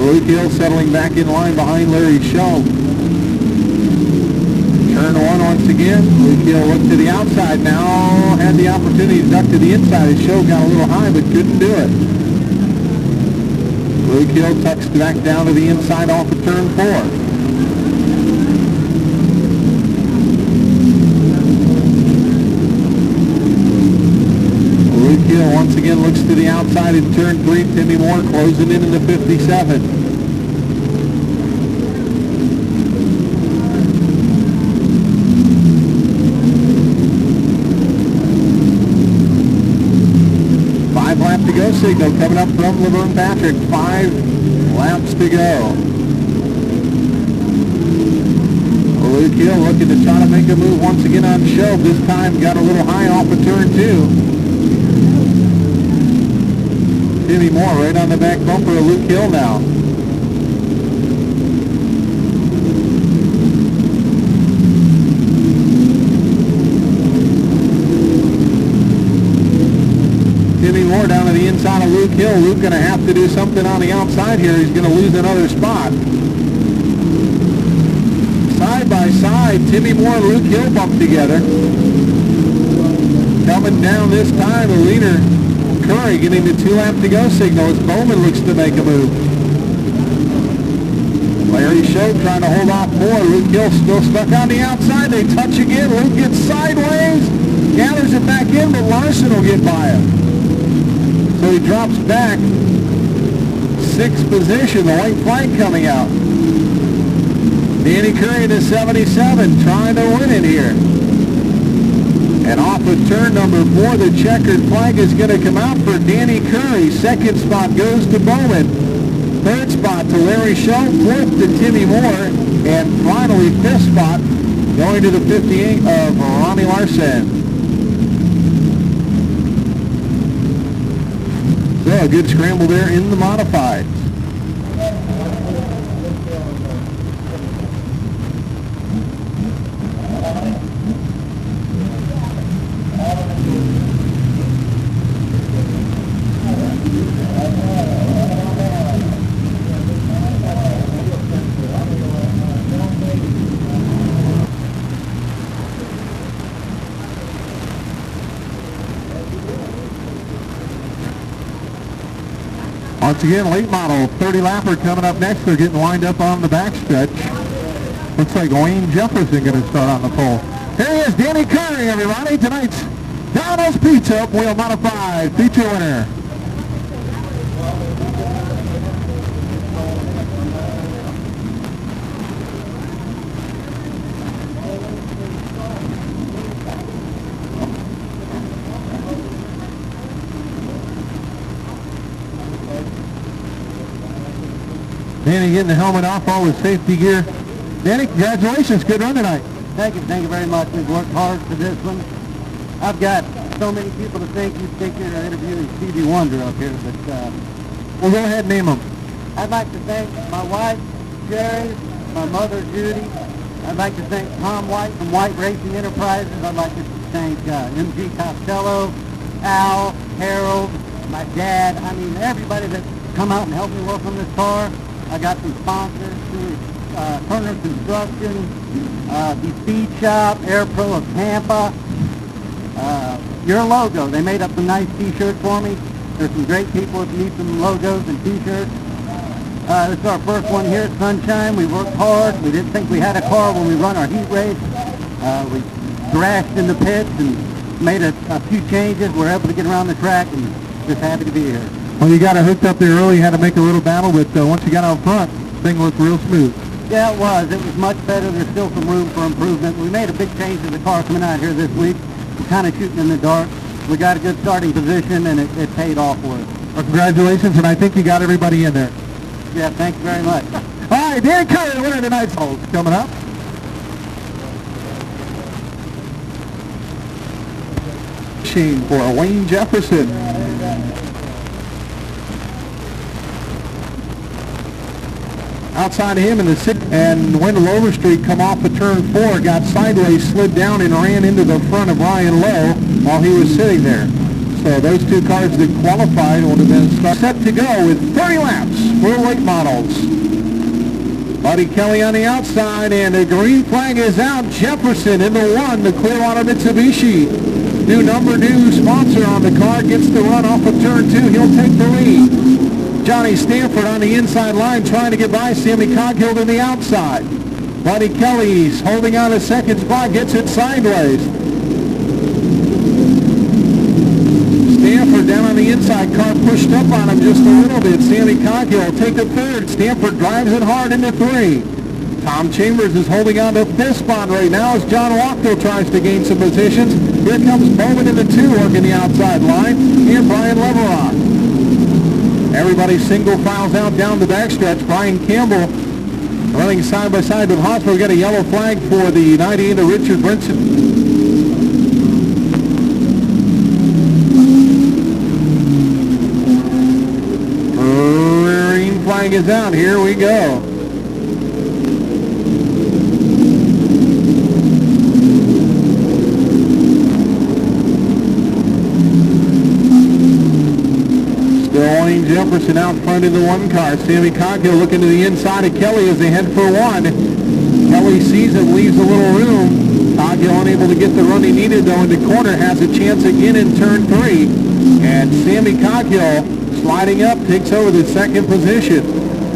Luke Hill settling back in line behind Larry Show. Turn 1 once again. Luke Hill looked to the outside now. Had the opportunity to duck to the inside. His show got a little high but couldn't do it. Luke Hill tucks back down to the inside off of turn 4. Luke Hill once again looks to the outside in turn 3. Timmy Moore closing in the 57. signal coming up from Laverne Patrick. 5 laps to go. Luke Hill looking to try to make a move once again on Shove. This time got a little high off of turn 2. Timmy Moore right on the back bumper of Luke Hill now. Timmy Moore down to the inside of Luke Hill. Luke going to have to do something on the outside here. He's going to lose another spot. Side by side, Timmy Moore and Luke Hill bump together. Coming down this time, the leader, Curry, getting the 2 lap to go signal as Bowman looks to make a move. Larry Show trying to hold off more. Luke Hill still stuck on the outside. They touch again. Luke gets sideways, gathers it back in, but Larson will get by him. So he drops back 6th position, the white flag coming out. Danny Curry to 77, trying to win it here. And off of turn number 4, the checkered flag is going to come out for Danny Curry. 2nd spot goes to Bowman. 3rd spot to Larry Shaw. 4th to Timmy Moore. And finally, 5th spot going to the 58 of Ronnie Larson. So a good scramble there in the modifieds. Once again, late model 30 lapper coming up next. They're getting lined up on the backstretch. Looks like Wayne Jefferson going to start on the pole. Here he is, Danny Curry, everybody. Tonight's Domino's Pizza Wheel Modified feature winner. Danny getting the helmet off, all his safety gear. Danny, congratulations. Good run tonight. Thank you very much. We've worked hard for this one. I've got so many people to thank you. Take care of interviewing Stevie Wonder up here, but well, go ahead and name them. I'd like to thank my wife, Sherry, my mother, Judy. I'd like to thank Tom White from White Racing Enterprises. I'd like to thank M.G. Costello, Al, Harold, my dad. I mean, everybody that's come out and helped me work on this car. I got some sponsors, Turner Construction, the Speed Shop, Air Pro of Tampa, your logo. They made up some nice t-shirts for me. There's some great people if you need some logos and t-shirts. This is our first one here at Sunshine. We worked hard. We didn't think we had a car when we run our heat race. We thrashed in the pits and made a few changes. We're able to get around the track and just happy to be here. Well, you got it hooked up there early. You had to make a little battle, but once you got out front, thing looked real smooth. Yeah, it was. It was much better. There's still some room for improvement. We made a big change to the car coming out here this week. We're kind of shooting in the dark. We got a good starting position, and it paid off for us. Well, congratulations, and I think you got everybody in there. Yeah, thank you very much. All right, Dan Curry, winner of tonight's holes, coming up. Machine for Wayne Jefferson. Outside of him in the sixth, and Wendell Overstreet come off of turn 4, got sideways, slid down, and ran into the front of Ryan Lowe while he was sitting there. So those two cars that qualified would have been set to go with 30 laps for late models. Buddy Kelly on the outside, and the green flag is out. Jefferson in the 1, the Clearwater Mitsubishi. New sponsor on the car, gets the run off of turn 2. He'll take the lead. Johnny Stanford on the inside line trying to get by Sammy Coghill to the outside. Buddy Kelly's holding on a second spot, gets it sideways. Stanford down on the inside, car pushed up on him just a little bit. Sammy Coghill take the 3rd. Stanford drives it hard into 3. Tom Chambers is holding on to 5th spot right now as John Walkville tries to gain some positions. Here comes Bowman in the 2 working the outside line, and Brian Leverock. Everybody single files out down the backstretch. Brian Campbell running side by side with Hosmer. We got a yellow flag for the 98 of Richard Brinson. Green flag is out. Here we go. Wayne Jefferson out front in the one car. Sammy Coghill looking to the inside of Kelly as they head for one. Kelly sees him, leaves a little room. Coghill unable to get the run he needed though in the corner. Has a chance again in turn 3. And Sammy Coghill sliding up takes over the second position.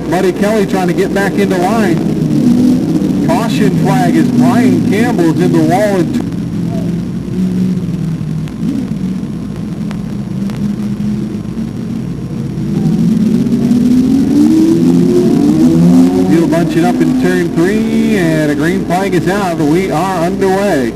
Buddy Kelly trying to get back into line. Caution flag as Brian Campbell's in the wall and bunching up in turn 3, and a green flag is out. We are underway.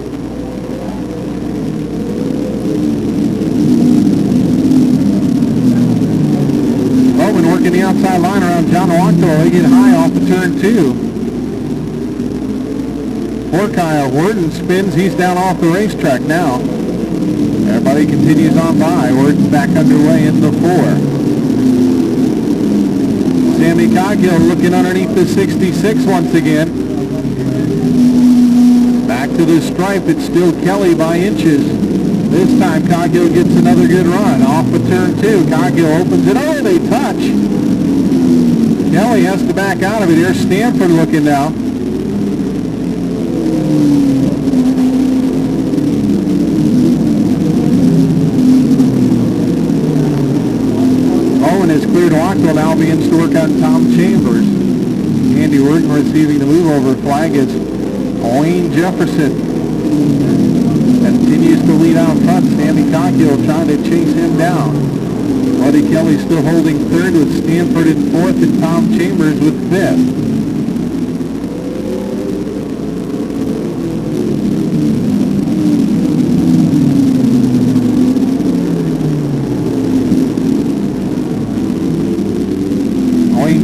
Bowman working the outside line around John Wachtell. They get high off of turn 2. Poor Kyle Worden spins. He's down off the racetrack now. Everybody continues on by. Worden's back underway in the 4. Sammy Coghill looking underneath the 66 once again. Back to the stripe. It's still Kelly by inches. This time Coghill gets another good run. Off of turn 2. Coghill opens it. Oh, they touch. Kelly has to back out of it. Here's Stanford looking now. Has cleared Wachtell. Now begins to work on Tom Chambers. Andy Worden receiving the move over flag is Wayne Jefferson. Continues to lead out front. Sammy Coghill trying to chase him down. Buddy Kelly still holding third with Stanford in 4th and Tom Chambers with 5th.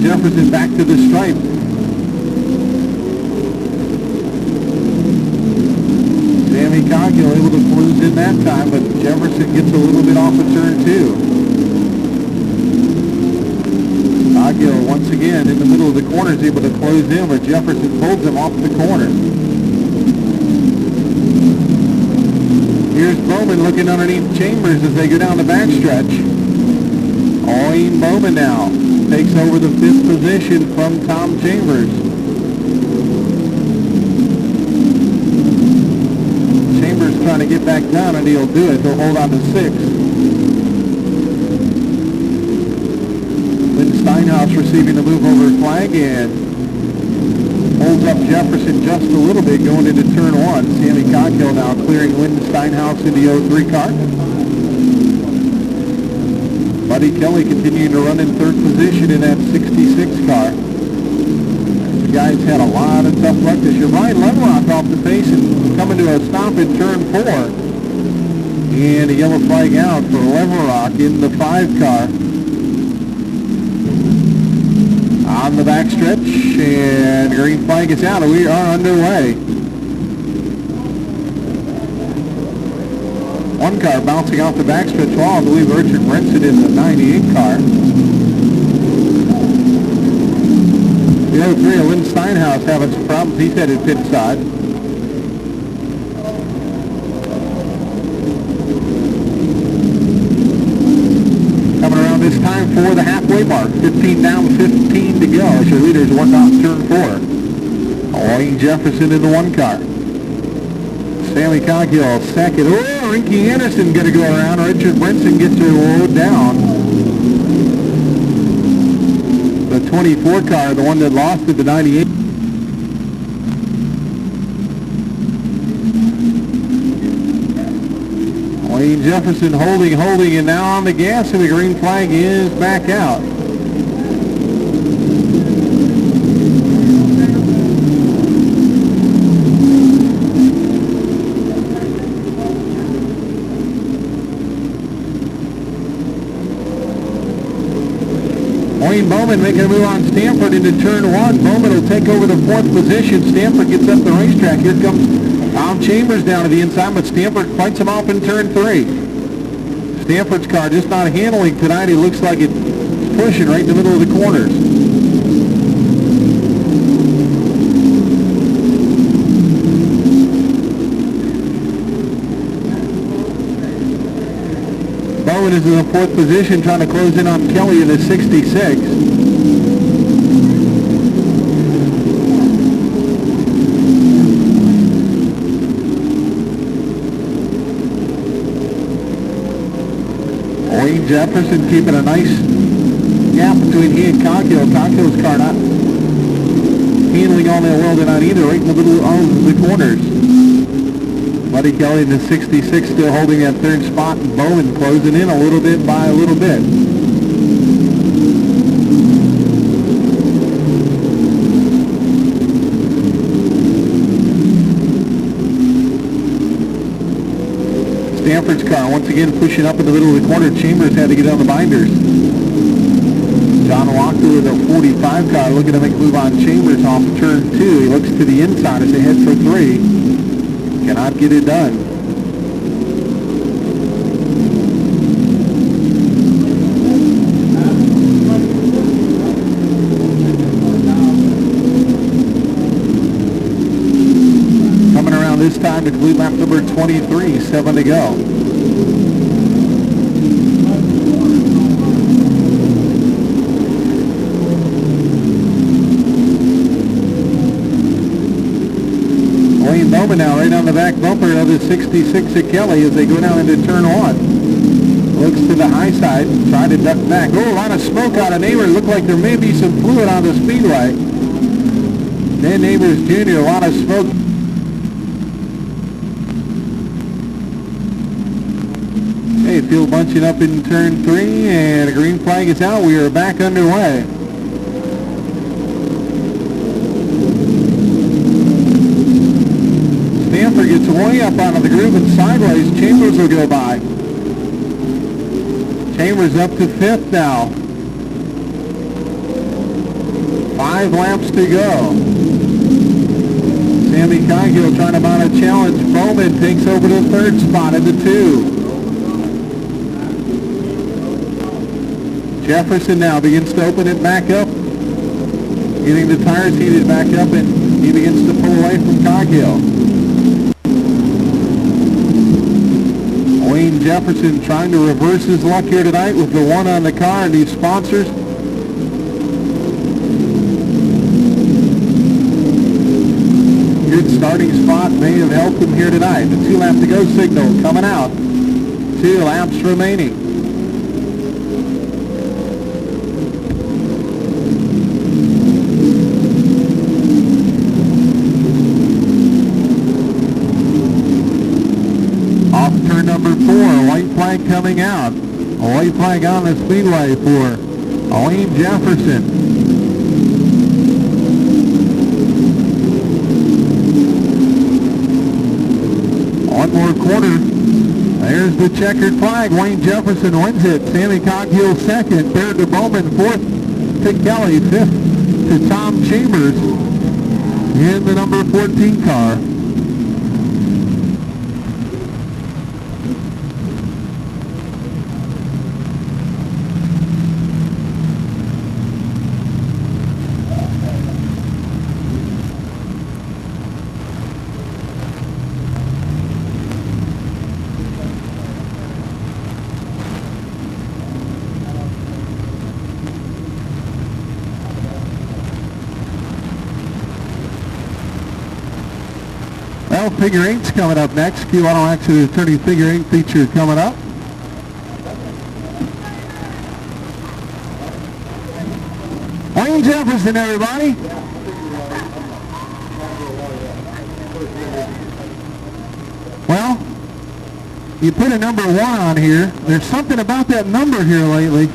Jefferson back to the stripe. Sammy Coghill able to cruise in that time, but Jefferson gets a little bit off of turn 2. Coghill once again in the middle of the corner is able to close in, but Jefferson pulls him off the corner. Here's Bowman looking underneath Chambers as they go down the backstretch. Owen Bowman now takes over the 5th position from Tom Chambers. Chambers trying to get back down, and he'll do it. He'll hold on to 6th. Lynn Steinhaus receiving the move over flag and holds up Jefferson just a little bit going into turn 1. Sammy Coghill now clearing Lynn Steinhaus in the 03 car. Buddy Kelly continuing to run in 3rd position in that 66 car. The guy's had a lot of tough luck this year. Ryan Leverock off the pace and coming to a stop in turn 4. And a yellow flag out for Leverock in the 5 car. On the backstretch, and green flag is out, and we are underway. One car bouncing off the backstretch wall. I believe Richard Brinson in the 98 car. The 03 of Lynn Steinhaus having some problems. He's headed pit side. Coming around this time for the halfway mark. 15 down, 15 to go as your leaders work off turn 4. Wayne Jefferson in the 1 car. Sammy Coghill second. Oh, Rinky Anderson going to go around. Richard Brinson gets her load down. The 24 car, the one that lost at the 98. Wayne Jefferson holding, and now on the gas, and the green flag is back out. Bowman making a move on Stanford into turn 1. Bowman will take over the 4th position. Stanford gets up the racetrack. Here comes Tom Chambers down to the inside, but Stanford fights him off in turn 3. Stanford's car just not handling tonight. It looks like it's pushing right in the middle of the corners. Bowen is in the 4th position trying to close in on Kelly in the 66. Wayne Jefferson keeping a nice gap between he and Cockhill. Cockhill's car not handling all that well tonight either, right in the middle of the corners. Buddy Kelly in the 66 still holding that 3rd spot, and Bowman closing in a little bit by a little bit. Stanford's car once again pushing up in the middle of the corner. Chambers had to get on the binders. John Walker with a 45 car looking to make a move on Chambers off turn 2. He looks to the inside as they head for 3. Cannot get it done. Coming around this time to complete lap number 23, 7 to go. Bowman now right on the back bumper of the 66 at Kelly as they go down into turn 1. Looks to the high side, trying to duck back. Oh, a lot of smoke out of Neighbors. Look like there may be some fluid on the Speedway. Dan Neighbors Jr., a lot of smoke. Hey, field bunching up in turn 3, and a green flag is out. We are back underway. Stanford gets way up out of the groove and sideways. Chambers will go by. Chambers up to 5th now. 5 laps to go. Sammy Coghill trying to mount a challenge. Bowman takes over the 3rd spot in the 2. Jefferson now begins to open it back up. Getting the tires heated back up, and he begins to pull away from Coghill. Wayne Jefferson trying to reverse his luck here tonight with the 1 on the car and these sponsors. Good starting spot may have helped him here tonight. The 2 lap to go signal coming out. 2 laps remaining. Number 4, white flag coming out. A white flag on the Speedway for Wayne Jefferson. One more corner. There's the checkered flag. Wayne Jefferson wins it. Sammy Coghill 2nd. 3rd to Bowman. 4th to Kelly. 5th to Tom Chambers in the number 14 car. Well, figure 8's coming up next. Q Auto Accident Attorney figure 8 feature coming up. Wayne Jefferson, everybody. Well, you put a number 1 on here. There's something about that number here lately.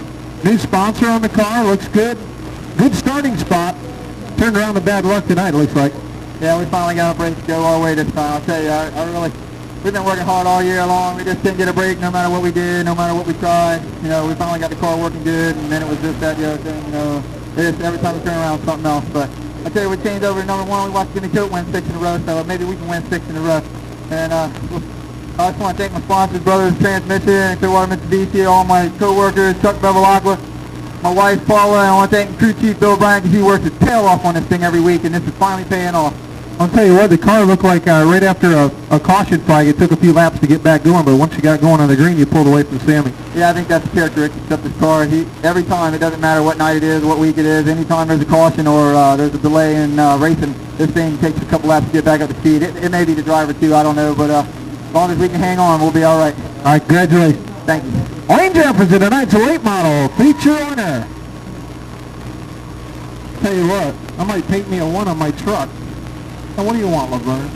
New sponsor on the car, looks good. Good starting spot. Turned around the bad luck tonight, looks like. Yeah, we finally got a break to go all the way this time. I'll tell you, we've been working hard all year long. We just didn't get a break no matter what we did, no matter what we tried. You know, we finally got the car working good, and then it was just that the other thing, you know. It is. Every time we turn around, something else. But I tell you, we changed over to number 1. We watched Jimmy Coat win 6 in a row, so maybe we can win 6 in a row. And I just want to thank my sponsors, Brothers Transmission, and Clearwater Mitsubishi, all my co-workers, Chuck Bevilacqua, my wife Paula, and I want to thank crew chief Bill Bryant because he works his tail off on this thing every week, and this is finally paying off. I'll tell you what, the car looked like right after a caution flag, it took a few laps to get back going, but once you got going on the green, you pulled away from Sammy. Yeah, I think that's the characteristics of this car. Every time, it doesn't matter what night it is, what week it is, anytime there's a caution or there's a delay in racing, this thing takes a couple laps to get back up to speed. It may be the driver too, I don't know, but as long as we can hang on, we'll be all right. All right, congratulations. Thank you. Lane Jefferson, tonight's a late model feature winner. Tell you what, I might paint me a 1 on my truck. Now, what do you want, Laverne?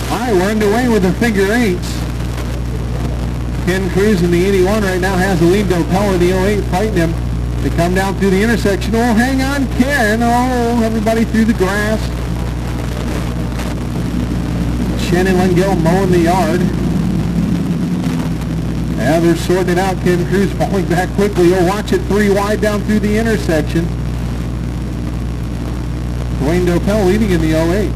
All right, we're underway with the figure 8s. Ken Cruz in the 81 right now has the lead. Dopel in the 08 fighting him. They come down through the intersection. Oh, hang on, Ken. Oh, everybody through the grass. Shannon Lengill mowing the yard. Yeah, they're sorting it out. Ken Cruz falling back quickly. Oh, watch it 3 wide down through the intersection. Dwayne Dopel leading in the 08.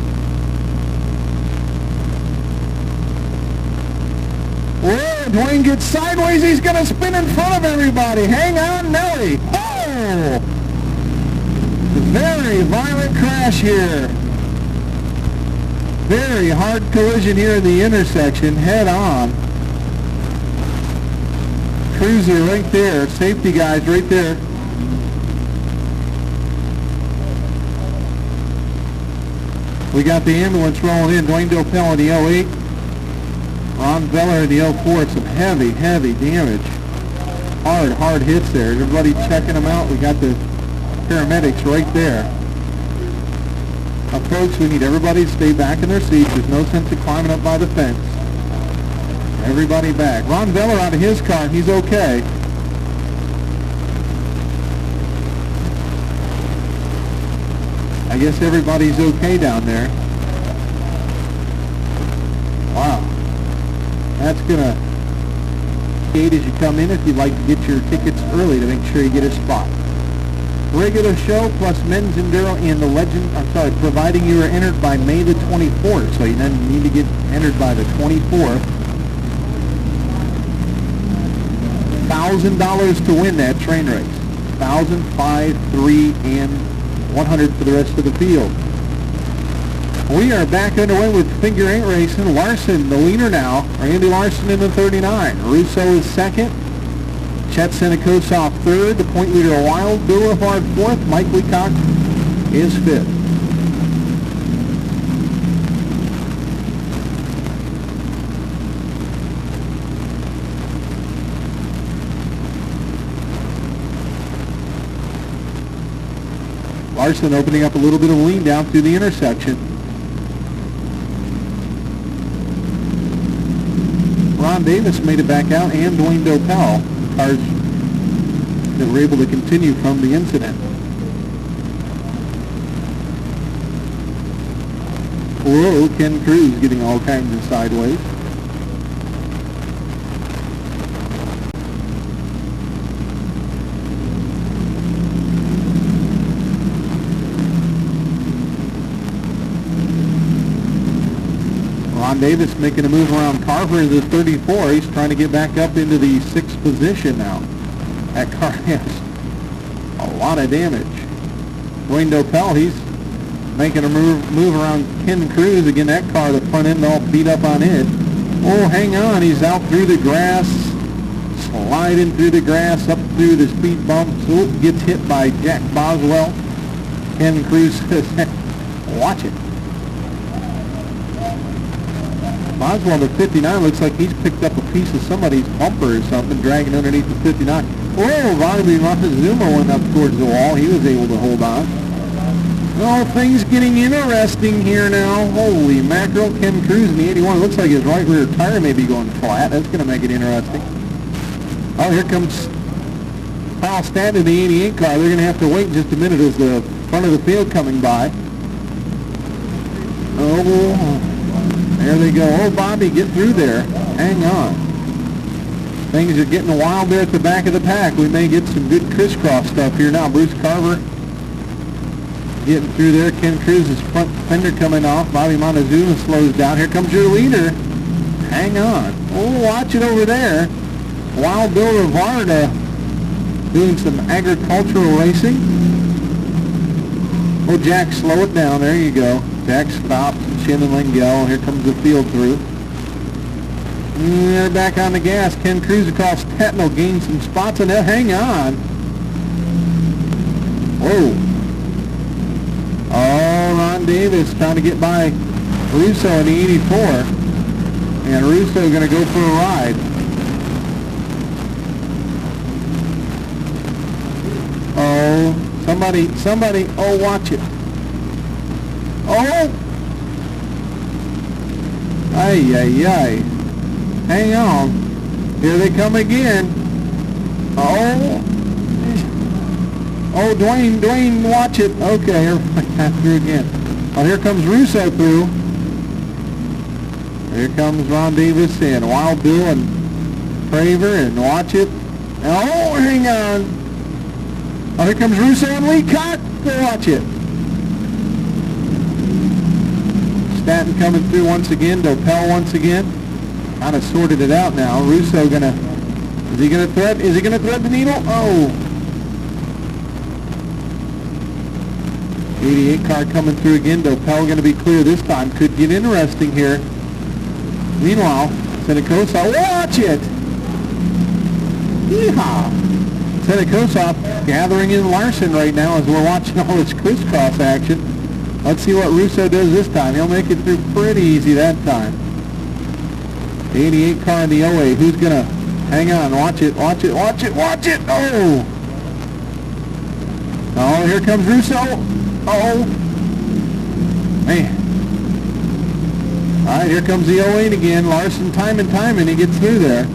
Whoa, Dwayne gets sideways. He's going to spin in front of everybody. Hang on, Nelly. Oh! Very violent crash here. Very hard collision here in the intersection, head on. Cruiser right there, safety guys right there. We got the ambulance rolling in. Dwayne Dopel in the 08. Ron Veller in the 04. Some heavy damage. Hard hits there. Everybody checking them out. We got the paramedics right there. Now, folks, we need everybody to stay back in their seats. There's no sense of climbing up by the fence. Everybody back. Ron Veller out of his car, and he's okay. I guess everybody's okay down there. Wow. That's going to gate as you come in if you'd like to get your tickets early to make sure you get a spot. Regular show plus men's enduro and the legend, providing you are entered by May the 24th. So you then need to get entered by the 24th. $1,000 to win that train race. 1,000, 5, 3, and 100 for the rest of the field. We are back underway with figure 8 racing. Larson, the leader now. Randy Larson in the 39. Russo is second. Chet Senekosov third. The point leader Wild. Bill Lafard fourth. Mike Leacock is fifth. Larson opening up a little bit of lean down through the intersection. Ron Davis made it back out, and Dwayne Dopel, cars that were able to continue from the incident. Whoa, Ken Cruz getting all kinds of sideways. Ron Davis making a move around Carver in the 34. He's trying to get back up into the 6th position now. That car has a lot of damage. Dwayne Dopel, he's making a move around Ken Cruz. Again, that car, the front end all beat up on it. Oh, hang on. He's out through the grass, sliding through the grass, up through the speed bumps. Oh, gets hit by Jack Boswell. Ken Cruz says, watch it. Boswell, the 59, looks like he's picked up a piece of somebody's bumper or something, dragging underneath the 59. Oh, Vladimir Montezuma went up towards the wall. He was able to hold on. Oh, things getting interesting here now. Holy mackerel. Ken Cruz in the 81. Looks like his right rear tire may be going flat. That's going to make it interesting. Oh, here comes Powell standing in the 88 car. They're going to have to wait just a minute as the front of the field coming by. Oh, there they go. Oh, Bobby, get through there. Hang on. Things are getting wild there at the back of the pack. We may get some good crisscross stuff here now. Bruce Carver getting through there. Ken Cruz's front fender coming off. Bobby Montezuma slows down. Here comes your leader. Hang on. Oh, watch it over there. Wild Bill Rivarda doing some agricultural racing. Oh, Jack, slow it down. There you go. Jack stops. Chin and Lengel. Here comes the field through. They're back on the gas. Ken Cruz across Tetno gained some spots, and hang on. Whoa. Oh, Ron Davis trying to get by Russo in the 84. And Russo going to go for a ride. Oh, somebody, oh, watch it. Oh! Ay, ay, ay. Hang on. Here they come again. Oh. Oh, Dwayne, watch it. Okay, everybody through again. Oh, here comes Russo through. Here comes Ron Davis and Wild Bill and Praver, and watch it. Oh, hang on. Oh, here comes Russo and Leacock. Watch it. Stanton coming through once again. Dopel once again. Kind of sorted it out now. Russo is he gonna thread the needle? Oh. 88 car coming through again. Dopel gonna be clear this time. Could get interesting here. Meanwhile, Senecosa, watch it! Yeehaw! Senecosa gathering in Larson right now as we're watching all this crisscross action. Let's see what Russo does this time. He'll make it through pretty easy that time. The 88 car in the 08. Who's going to hang on? Watch it, watch it, watch it, watch it! Oh! Oh, here comes Russo. Uh-oh. Man. All right, here comes the 08 again. Larson time and time, and he gets through there.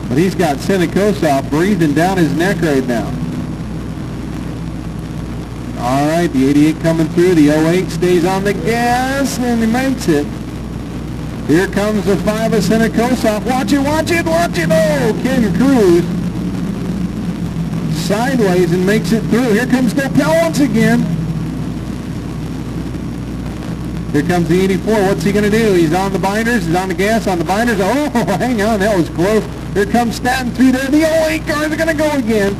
But he's got Senecosa breathing down his neck right now. All right, the 88 coming through. The 08 stays on the gas, and he makes it. Here comes the 5 of Senecosa. Watch it, watch it, watch it. Oh, Ken Cruz sideways and makes it through. Here comes Dopel once again. Here comes the 84. What's he going to do? He's on the binders. He's on the gas, on the binders. Oh, hang on. That was close. Here comes Stanton through there. The 08 cars are going to go again.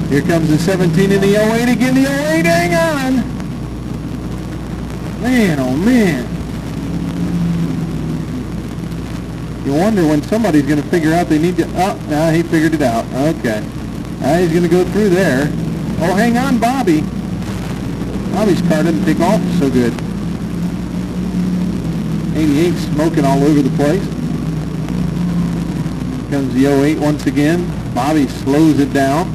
Here comes the 17 in the 08 again. The 08, hang on. Man, oh, man. You wonder when somebody's going to figure out they need to... Oh, no, he figured it out. Okay. He's going to go through there. Oh, hang on, Bobby. Bobby's car didn't take off so good. 88 smoking all over the place. Here comes the 08 once again. Bobby slows it down.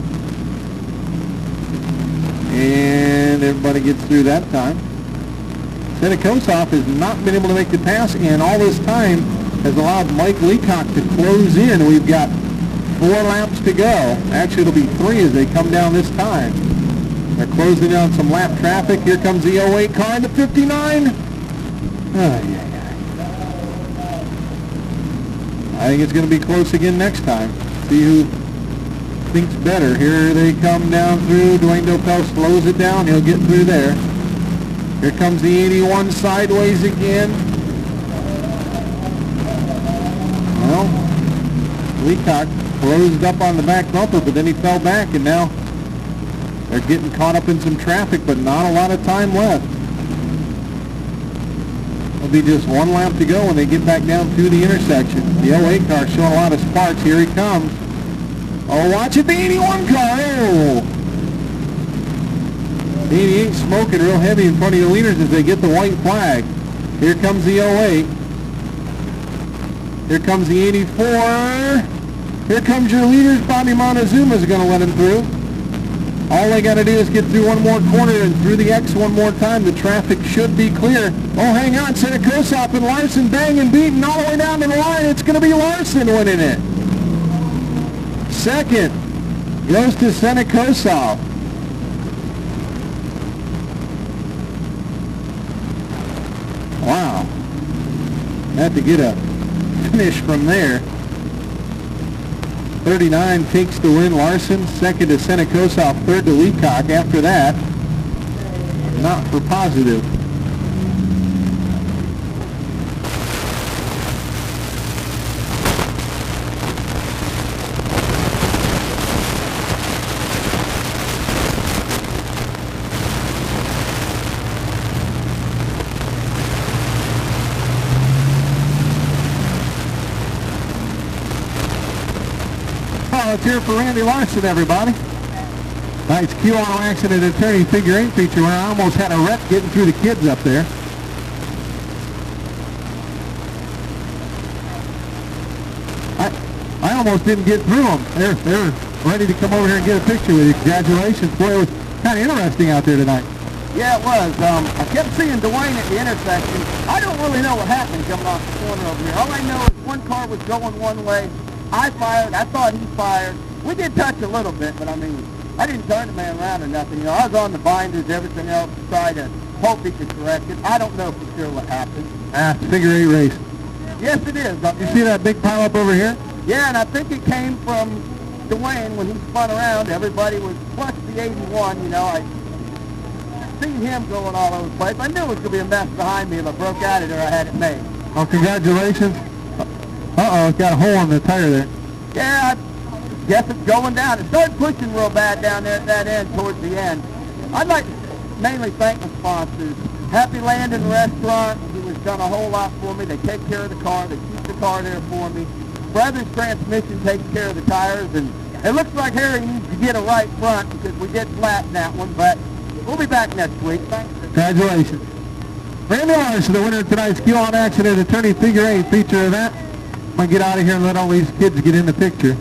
And everybody gets through that time. Senecosa has not been able to make the pass, and all this time has allowed Mike Leacock to close in. We've got 4 laps to go. Actually, it'll be 3 as they come down this time. They're closing down some lap traffic. Here comes the 08 car into 59. I think it's going to be close again next time. See who thinks better. Here they come down through. Dwayne Dopel slows it down. He'll get through there. Here comes the 81 sideways again. Well, Leacock closed up on the back bumper, but then he fell back, and now they're getting caught up in some traffic, but not a lot of time left. It'll be just 1 lap to go when they get back down through the intersection. The 08 car showing a lot of sparks. Here he comes. Oh, watch it, the 81 car. Oh! The 88 smoking real heavy in front of your leaders as they get the white flag. Here comes the 08. Here comes the 84. Here comes your leaders. Bobby Montezuma's going to let him through. All they got to do is get through one more corner and through the X one more time. The traffic should be clear. Oh, hang on. Senekosov and Larson banging, beating all the way down to the line. It's going to be Larson winning it. Second goes to Senekosov. Wow. Had to get a finish from there. 39 takes the win. Larson, second to Senekosov, third to Leacock. After that, not for positive. Let's hear it for Randy Larson, everybody. Nice Q-Auto accident attorney figure 8 feature where I almost had a wreck getting through the kids up there. I almost didn't get through them. They're ready to come over here and get a picture with you. Congratulations. Boy, it was kind of interesting out there tonight. Yeah, it was. I kept seeing Dwayne at the intersection. I don't really know what happened coming off the corner over here. All I know is one car was going one way. I fired. I thought he fired. We did touch a little bit, but I mean, I didn't turn the man around or nothing. You know, I was on the binders, everything else, to try to hope he could correct it. I don't know for sure what happened. Figure 8 race. Yes, it is. You see that big pile up over here? Yeah, and I think it came from Dwayne when he spun around. Everybody was plus the 81. You know, I seen him going all over the place. I knew it was going to be a mess behind me if I broke out of there. I had it made. Oh, congratulations. Uh-oh, it's got a hole in the tire there. Yeah, I guess it's going down. It started pushing real bad down there at that end towards the end. I'd like to mainly thank my sponsors. Happy Landing Restaurant, who has done a whole lot for me. They take care of the car. They keep the car there for me. Brothers Transmission takes care of the tires. And it looks like Harry needs to get a right front because we did flatten that one. But we'll be back next week. Thanks. Congratulations. Randy Larson, the winner of tonight's Q-On Accident Attorney Figure 8 feature event. I'm going to get out of here and let all these kids get in the picture.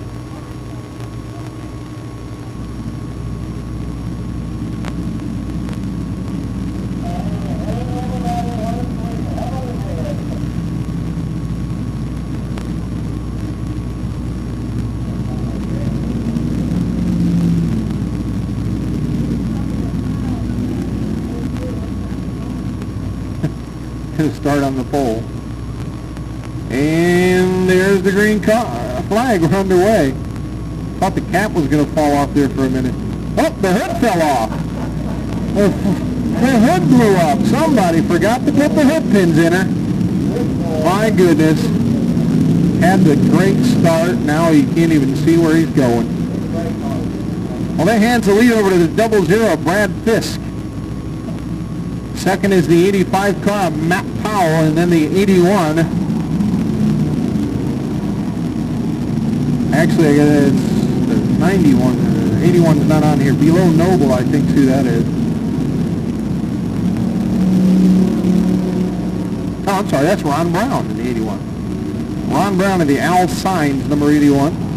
Start on the pole. And there's the green flag. We're underway. Thought the cap was going to fall off there for a minute. Oh, the hood fell off. The hood blew up. Somebody forgot to put the hood pins in her. My goodness. Had the great start. Now he can't even see where he's going. Well, that hands the lead over to the 00, Brad Fisk. Second is the 85 car, Matt Powell, and then the 81. Actually, it's the 91. 81's not on here. Below Noble, I think, who that is. Oh, I'm sorry, that's Ron Brown in the 81. Ron Brown in the Al Signs, number 81.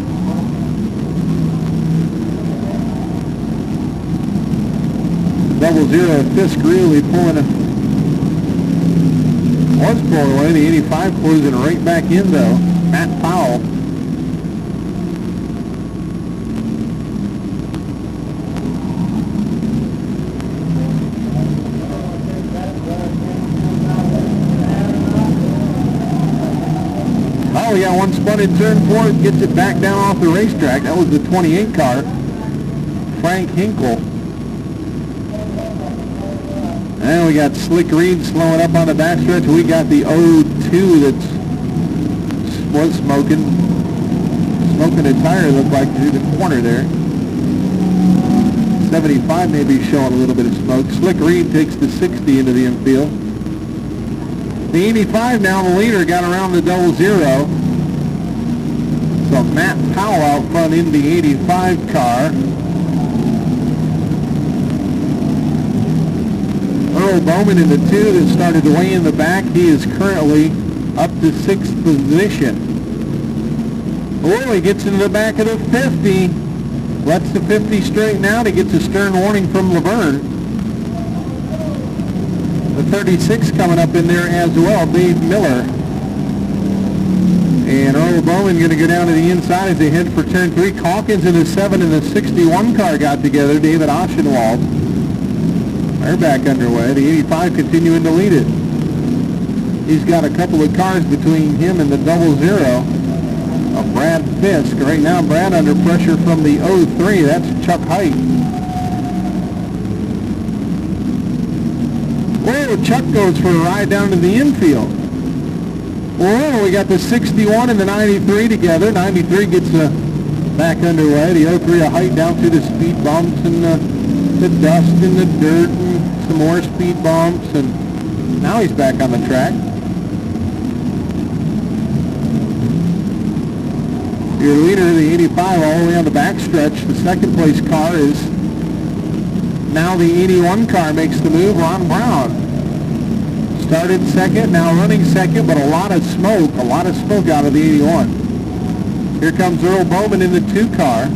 Double zero, Fisk really pulling was pulling away. The 85 closing right back in though. Matt Powell. Oh, we got one spun in turn 4, gets it back down off the racetrack. That was the 28 car, Frank Hinkle. And we got Slick Reed slowing up on the backstretch. We got the 02 that was smoking a tire, looked like, through the corner there. 75 maybe showing a little bit of smoke. Slick Reed takes the 60 into the infield. The 85 now, the leader, got around the 00. So Matt Powell out front in the 85 car. Earl Bowman in the 2 that started to weigh in the back. He is currently up to 6th position. Oh, he gets into the back of the 50. Lets the 50 straighten out. He gets a stern warning from Laverne. The 36 coming up in there as well, Dave Miller. And Earl Bowman going to go down to the inside as they head for turn 3. Calkins in the 7 and the 61 car got together. David Oschenwald. They're back underway. The 85 continuing to lead it. He's got a couple of cars between him and the 00 of Brad Fisk. Right now, Brad under pressure from the 03. That's Chuck Height. Whoa, Chuck goes for a ride down to the infield. Whoa, we got the 61 and the 93 together. 93 gets back underway. The 03 of Height down through the speed bumps and the dust and the dirt and some more speed bumps. And now he's back on the track. Your leader, the 85, all the way on the backstretch. The second place car is now the 81 car makes the move. Ron Brown started second, now running second, but a lot of smoke out of the 81. Here comes Earl Bowman in the 2 car.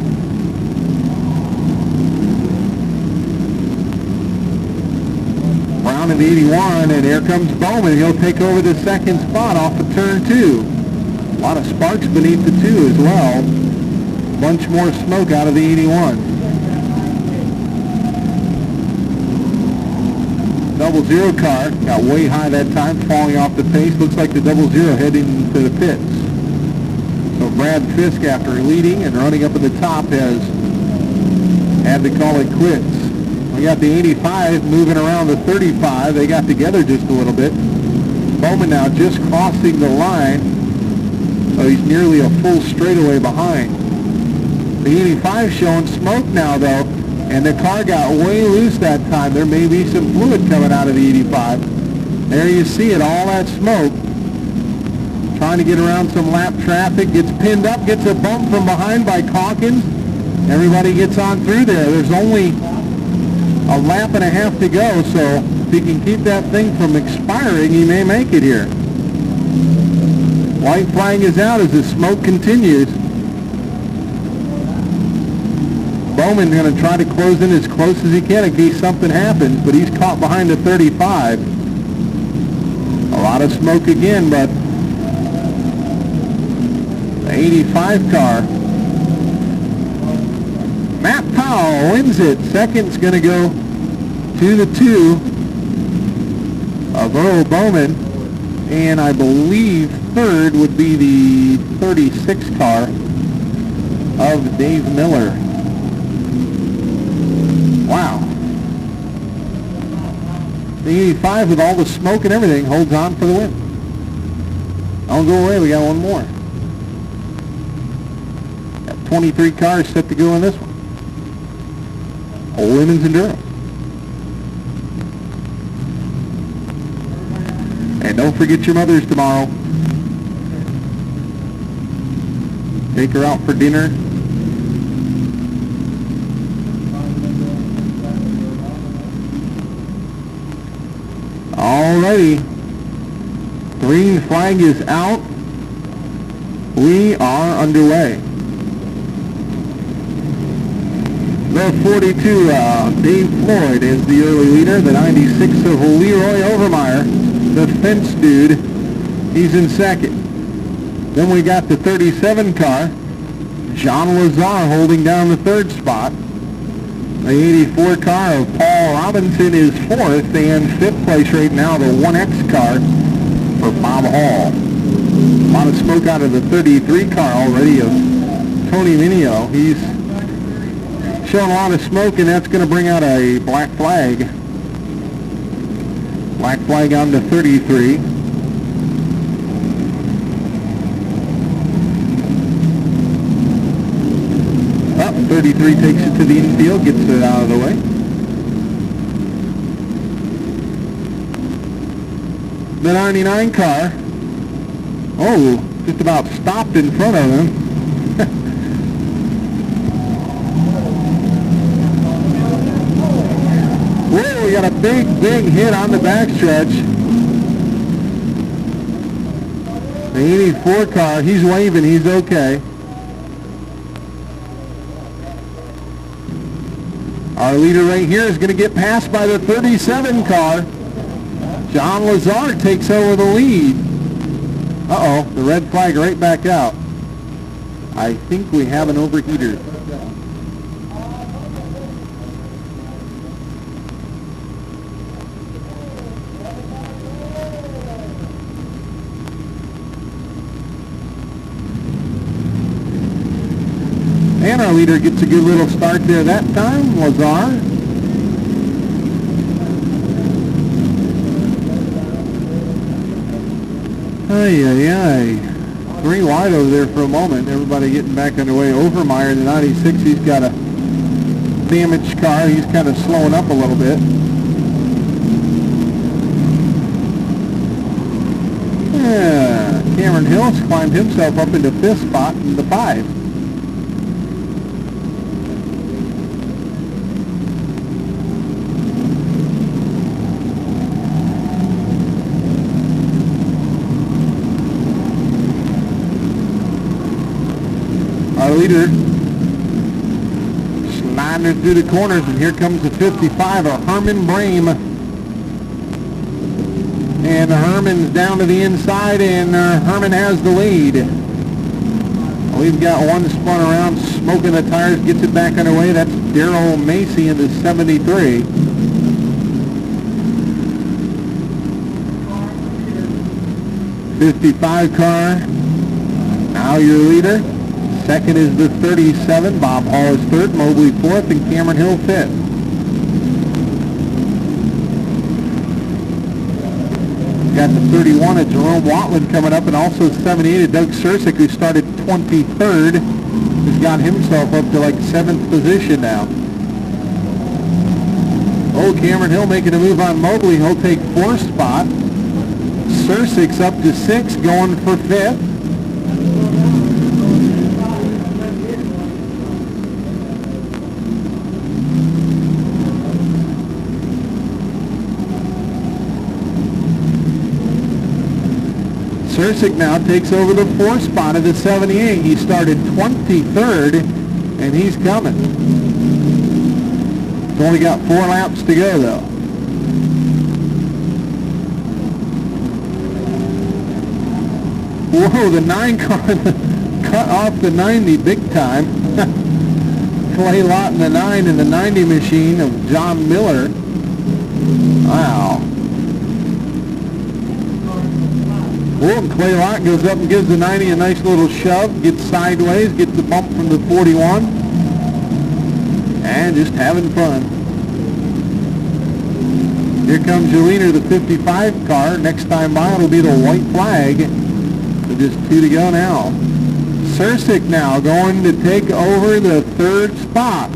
Brown in the 81, and here comes Bowman. He'll take over the second spot off of turn 2. A lot of sparks beneath the 2 as well. Bunch more smoke out of the 81. 00 car got way high that time, falling off the pace. Looks like the 00 heading to the pits. So Brad Fisk, after leading and running up at the top, has had to call it quits. We got the 85 moving around the 35. They got together just a little bit. Bowman now just crossing the line. So he's nearly a full straightaway behind. The 85 showing smoke now, though, and the car got way loose that time. There may be some fluid coming out of the 85. There you see it, all that smoke. Trying to get around some lap traffic, gets pinned up, gets a bump from behind by Calkins. Everybody gets on through there. There's only a lap and a half to go, so if he can keep that thing from expiring, he may make it here. White flag is out as the smoke continues. Bowman's going to try to close in as close as he can in case something happens, but he's caught behind the 35. A lot of smoke again, but the 85 car. Matt Powell wins it. Second's going to go to the 2 of Earl Bowman, and I believe third would be the 36 car of Dave Miller. Wow. The 85 with all the smoke and everything holds on for the win. Don't go away, we got one more. Got 23 cars set to go in this one. Old Women's Enduro. And don't forget your mothers tomorrow. Take her out for dinner. Alrighty. Green flag is out. We are underway. The 42, Dave Floyd is the early leader. The 96 of Leroy Overmeyer, the fence dude, he's in second. Then we got the 37 car, John Lazar holding down the third spot. The 84 car of Paul Robinson is fourth, and fifth place right now, the 1X car for Bob Hall. A lot of smoke out of the 33 car already of Tony Mineo. He's showing a lot of smoke, and that's going to bring out a black flag. Black flag on the 33. Up, 33 takes it to the infield, gets it out of the way. The 99 car, oh, just about stopped in front of him. Whoa, we got a big hit on the backstretch. The 84 car, he's waving, he's okay. Our leader right here is going to get passed by the 37 car. John Lazar takes over the lead. Uh-oh, the red flag right back out. I think we have an overheater. And our leader gets a good little start there that time, Lazar. Ay, ay, ay. 3 wide over there for a moment. Everybody getting back underway. Overmeyer, the 96, he's got a damaged car. He's kind of slowing up a little bit. Yeah, Cameron Hill's climbed himself up into 5th spot in the 5. Our leader sliding through the corners, and here comes the 55, a Herman Brame. And Herman's down to the inside, and Herman has the lead. We've got one spun around, smoking the tires, gets it back underway. That's Darrell Macy in the 73. '55 car, now your leader. Second is the 37. Bob Hall is third, Mobley fourth, and Cameron Hill fifth. Got the 31 at Jerome Watland coming up, and also 78 at Doug Sursick, who started 23rd. Has got himself up to like 7th position now. Oh, Cameron Hill making a move on Mobley. He'll take 4th spot. Sursick's up to 6th, going for 5th. Sursick now takes over the 4th spot of the 78. He started 23rd, and he's coming. He's only got 4 laps to go, though. Whoa, the 9 car cut off the 90 big time. Clay Lott in the 9 in the 90 machine of John Miller. Wow. Well, Clay Lott goes up and gives the 90 a nice little shove, gets sideways, gets the bump from the 41, and just having fun. Here comes your leader, the 55 car. Next time by, it'll be the white flag. So just 2 to go now. Sursick now going to take over the 3rd spot.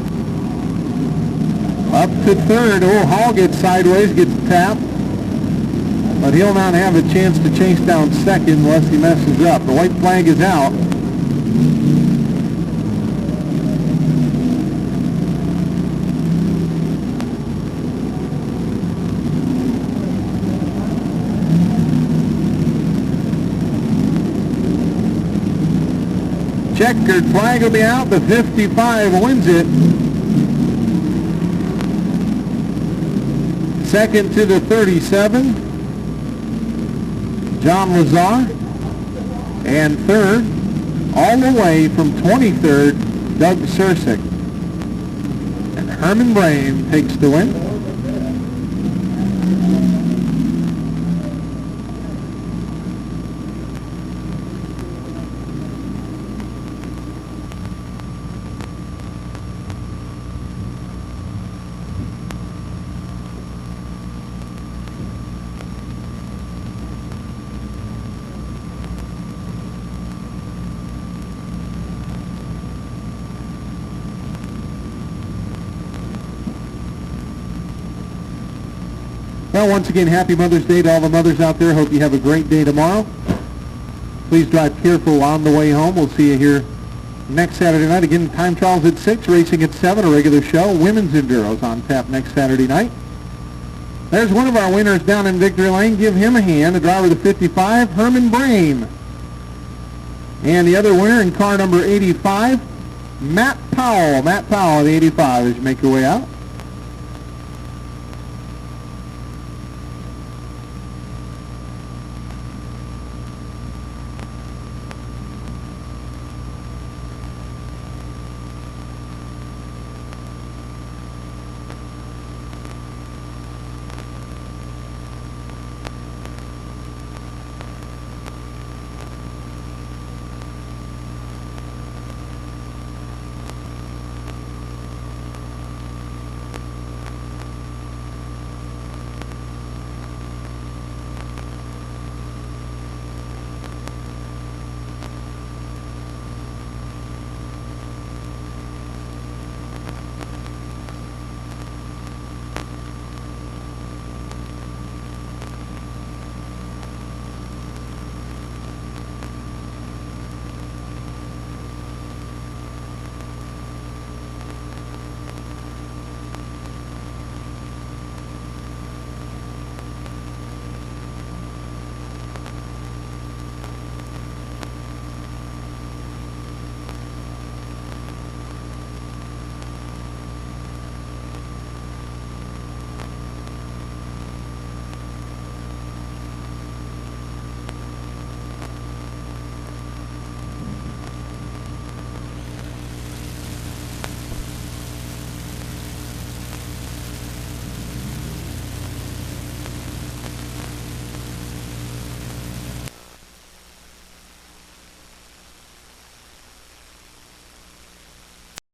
Up to 3rd. Oh, Hall gets sideways, gets tapped. But he'll not have a chance to chase down 2nd unless he messes up. The white flag is out. Checkered flag will be out. The 55 wins it. 2nd to the 37. John Lazar, and 3rd, all the way from 23rd, Doug Sursick. And Herman Brame takes the win. Well, once again, happy Mother's Day to all the mothers out there. Hope you have a great day tomorrow. Please drive careful on the way home. We'll see you here next Saturday night. Again, time trials at 6, racing at 7, a regular show. Women's Enduro's on tap next Saturday night. There's one of our winners down in Victory Lane. Give him a hand. The driver of the 55, Herman Brame. And the other winner in car number 85, Matt Powell. Matt Powell, the 85, as you make your way out.